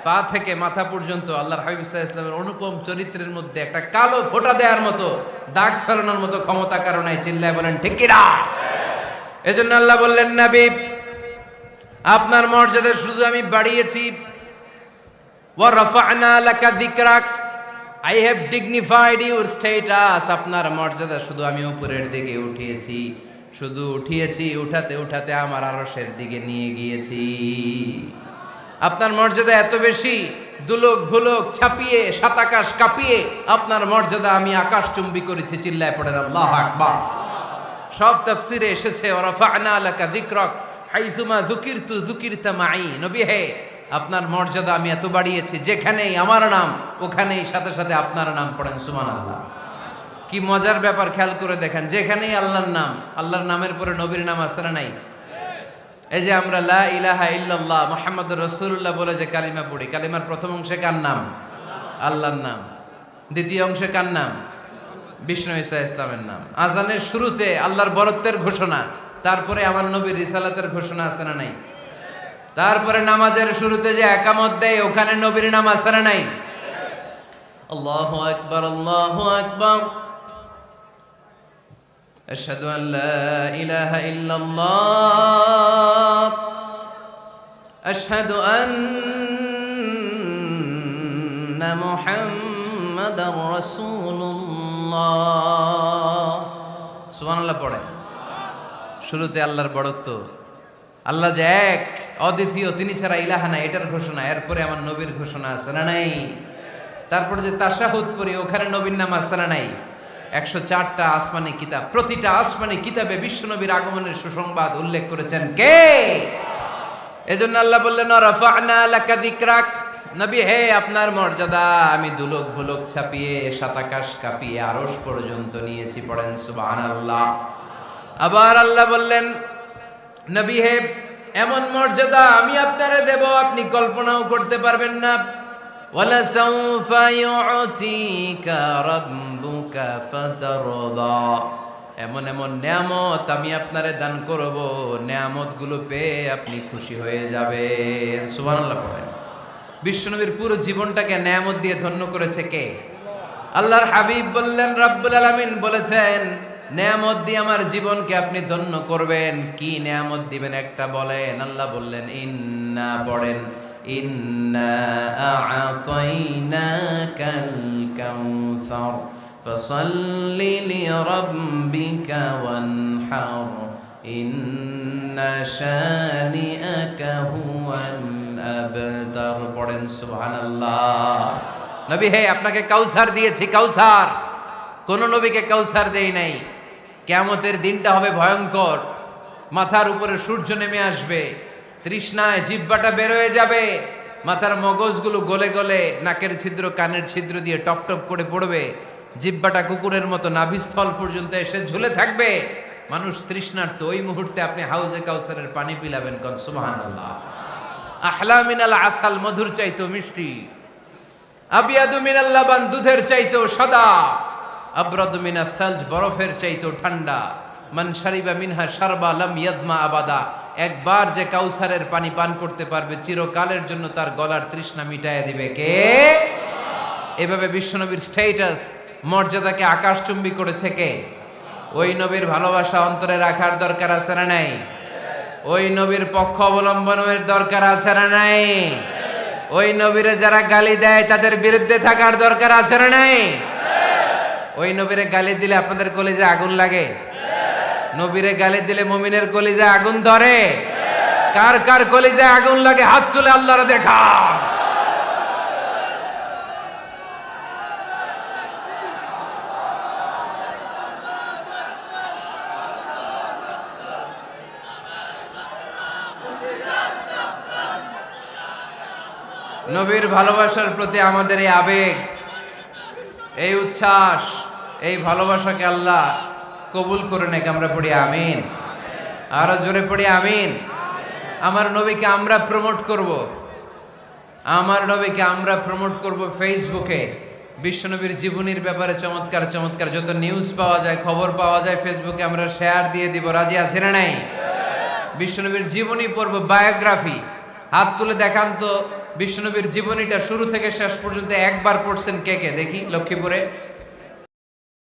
পা থেকে মাথা পর্যন্ত আল্লাহর হাবিব সাল্লাল্লাহু আলাইহি ওয়াসাল্লামের অনুপম চরিত্রের মধ্যে একটা কালো ফোঁটা দেওয়ার মতো, দাগ ফেলানোর মতো ক্ষমতা কারো নাই। চিল্লায় বলেন ঠিক কিনা? এজন্য আল্লাহ বললেন, নবী আপনার মর্যাদা শুধু আমি বাড়িয়েছি, ওয়া রাফা'না লাকা যিকরাক, I have dignified your status. আপনার মর্যাদা শুধু আমি উপরের দিকে উঠিয়েছি, উঠাতে উঠাতে আমার আরশের দিকে নিয়ে গিয়েছি। আপনার মর্যাদা এত বেশি, দুলক ভুলক ছাপিয়ে, সাত আকাশ কাঁপিয়ে আপনার মর্যাদা আমি আকাশচুম্বী করেছি। চিল্লায় পড়েন আল্লাহু আকবার। সব তাফসিরে এসেছে ওয়ারাফা'না লাকা যিকরাক হাইসুমা যুকিরতু যুকিরতা মাই। নবী হে, আপনার মর্যাদা আমি এত বাড়িয়েছি, যেখানেই আমার নাম ওখানেই সাথে সাথে আপনার নাম পড়েন সুবহানাল্লাহ। কি মজার ব্যাপার, খেয়াল করে দেখেন, যেখানেই আল্লাহর নাম, আল্লাহর নামের পরে নবীর নাম আছে না নাই? এই যে আমরা লা ইলাহা ইল্লাল্লাহ মুহাম্মাদুর রাসূলুল্লাহ বলে যে কালিমা পড়ি, কালিমার প্রথম অংশে কার নাম? আল্লাহর নাম। দ্বিতীয় অংশে কার নাম? বিষ্ণু ঈসা ইসলামের নাম। আজানের শুরুতে আল্লাহর বরত্বের ঘোষণা, তারপরে আমার নবীর রিসালাতের ঘোষণা আছে না নাই? তারপরে নামাজের শুরুতে যে একামত দেয়, ওখানে নবীর নাম আছে না নাই? আল্লাহু আকবার, আল্লাহু আকবার, আশহাদু আন লা ইলাহা ইল্লাল্লাহ, আশহাদু আন্না মুহাম্মাদার রাসূলুল্লাহ। সুবহানাল্লাহ পড়েন। শুরুতে আল্লাহর বড়ত্ব, আল্লাহ যে এক অদ্বিতীয়, তিনি ছাড়া ইলাহা নাই, এটার ঘোষণা। এরপরে আমার নবীর ঘোষণা আছে না নাই? তারপরে যে তাশাহুদ পড়ি, ওখানে নবীর নাম আছে না নাই? 104টা আসমানি কিতাব, প্রতিটা আসমানি কিতাবে বিশ্ব নবীর আগমনের সুসংবাদ উল্লেখ করেছেন কে? এজন্য আল্লাহ বললেন রাফা'না লাকা যিকরাক, নবী হে, আপনার মর্যাদা আমি দুলক ভুলক ছাপিয়ে, সাতাকাশ কাঁপিয়ে আরশ পর্যন্ত নিয়েছি। পড়েন সুবহানাল্লাহ। আবার আল্লাহ বললেন, নবী হে, এমন মর্যাদা আমি আপনারে দেব আপনি কল্পনাও করতে পারবেন না। ওয়ালা সাউফা ইউতিকা রাব্বুকা ফাতারদা, এমন এমন নিয়ামত আমি আপনারে দান করব, নিয়ামতগুলো পেয়ে আপনি খুশি হয়ে যাবেন। সুবহানাল্লাহ পড়েন। বিশ্বনবীর পুরো জীবনটাকে নিয়ামত দিয়ে ধন্য করেছে কে? আল্লাহর হাবিব বললেন, রব্বুল আলামিন বলেছেন, নিয়ামত দিয়ে আমার জীবনকে আপনি ধন্য করবেন। কি নিয়ামত দিবেন একটা বলেন? আল্লাহ বললেন, ইন্না, পড়েন, ইন্না আ'তাইনাকাল কাউসার ফাসাল্লি লিরাব্বিকা ওয়ানহার ইন্না শানিআকা হুয়াল আবতার। পড়েন সুবহানাল্লাহ। নবী হে, আপনাকে কাউসার দিয়েছি, কাউসার। কোন নবীকে কাউসার দেই নাই। কিয়ামতের দিনটা হবে ভয়ঙ্কর, মাথার উপরে সূর্য নেমে আসবে, তৃষ্ণায় জিহ্বাটা বের হয়ে যাবে, মাথার মগজগুলো গলে গলে নাকের ছিদ্র কানের ছিদ্র দিয়ে টপ টপ করে পড়বে, জিহ্বাটা কুকুরের মতো নাভিস্থল পর্যন্ত এসে ঝুলে থাকবে। মানুষ তৃষ্ণার্ত। ওই মুহূর্তে আপনি হাউজে কাউসারের পানি পিলাবেন। কোন সুবহানাল্লাহ। আহলা মিনাল আসাল, মধুর চাইতো মিষ্টি, আবিয়াদু মিনাল লাবান, দুধের চাইতো সাদা, আবরাদু মিনাস সালজ, বরফের চাইতো ঠান্ডা, মান শারিবা মিনহা শারবা লাম ইয়াজমা আবাদা, একবার যে কাউসারের পানি পান করতে পারবে চিরকালের জন্য তার গলার তৃষ্ণা মিটাইয়া দিবে কে? এভাবে বিশ্বনবীর স্ট্যাটাস, মর্যাদাকে আকাশচুম্বী করেছে কে? ওই নবীর ভালোবাসা অন্তরে রাখার দরকার আছে না নাই? ওই নবীর পক্ষ অবলম্বনের দরকার আছে না নাই? ওই নবীরে যারা গালি দেয় তাদের বিরুদ্ধে থাকার দরকার আছে না নাই? ওই নবীরে গালি দিলে আপনাদের কলিজায় আগুন লাগে? নবীরে গালি দিলে মুমিনের কলিজায় আগুন ধরে? কার কার কলিজায় আগুন লাগে হাত তুলে আল্লাহরে দেখা। নবীর ভালোবাসার প্রতি আমাদের এই আবেগ, এই উচ্ছ্বাস, এই ভালোবাসাকে আল্লাহ কবুল করে নেক। আমরা পড়ি আমিন। আরো জোরে পড়ি আমিন। আমার নবীকে আমরা প্রমোট করব, আমার নবীকে আমরা প্রমোট করব ফেসবুকে। বিশ্বনবীর জীবনীর ব্যাপারে চমৎকার চমৎকার যত নিউজ পাওয়া যায়, খবর পাওয়া যায়, ফেসবুকে আমরা শেয়ার দিয়ে দিব। রাজি আছে না নাই? বিশ্বনবীর জীবনী পড়ব, বায়োগ্রাফি। হাত তুলে দেখান তো বিশ্বনবীর জীবনীটা শুরু থেকে শেষ পর্যন্ত একবার পড়ছেন কে কে, দেখি লক্ষ্মীপুরে।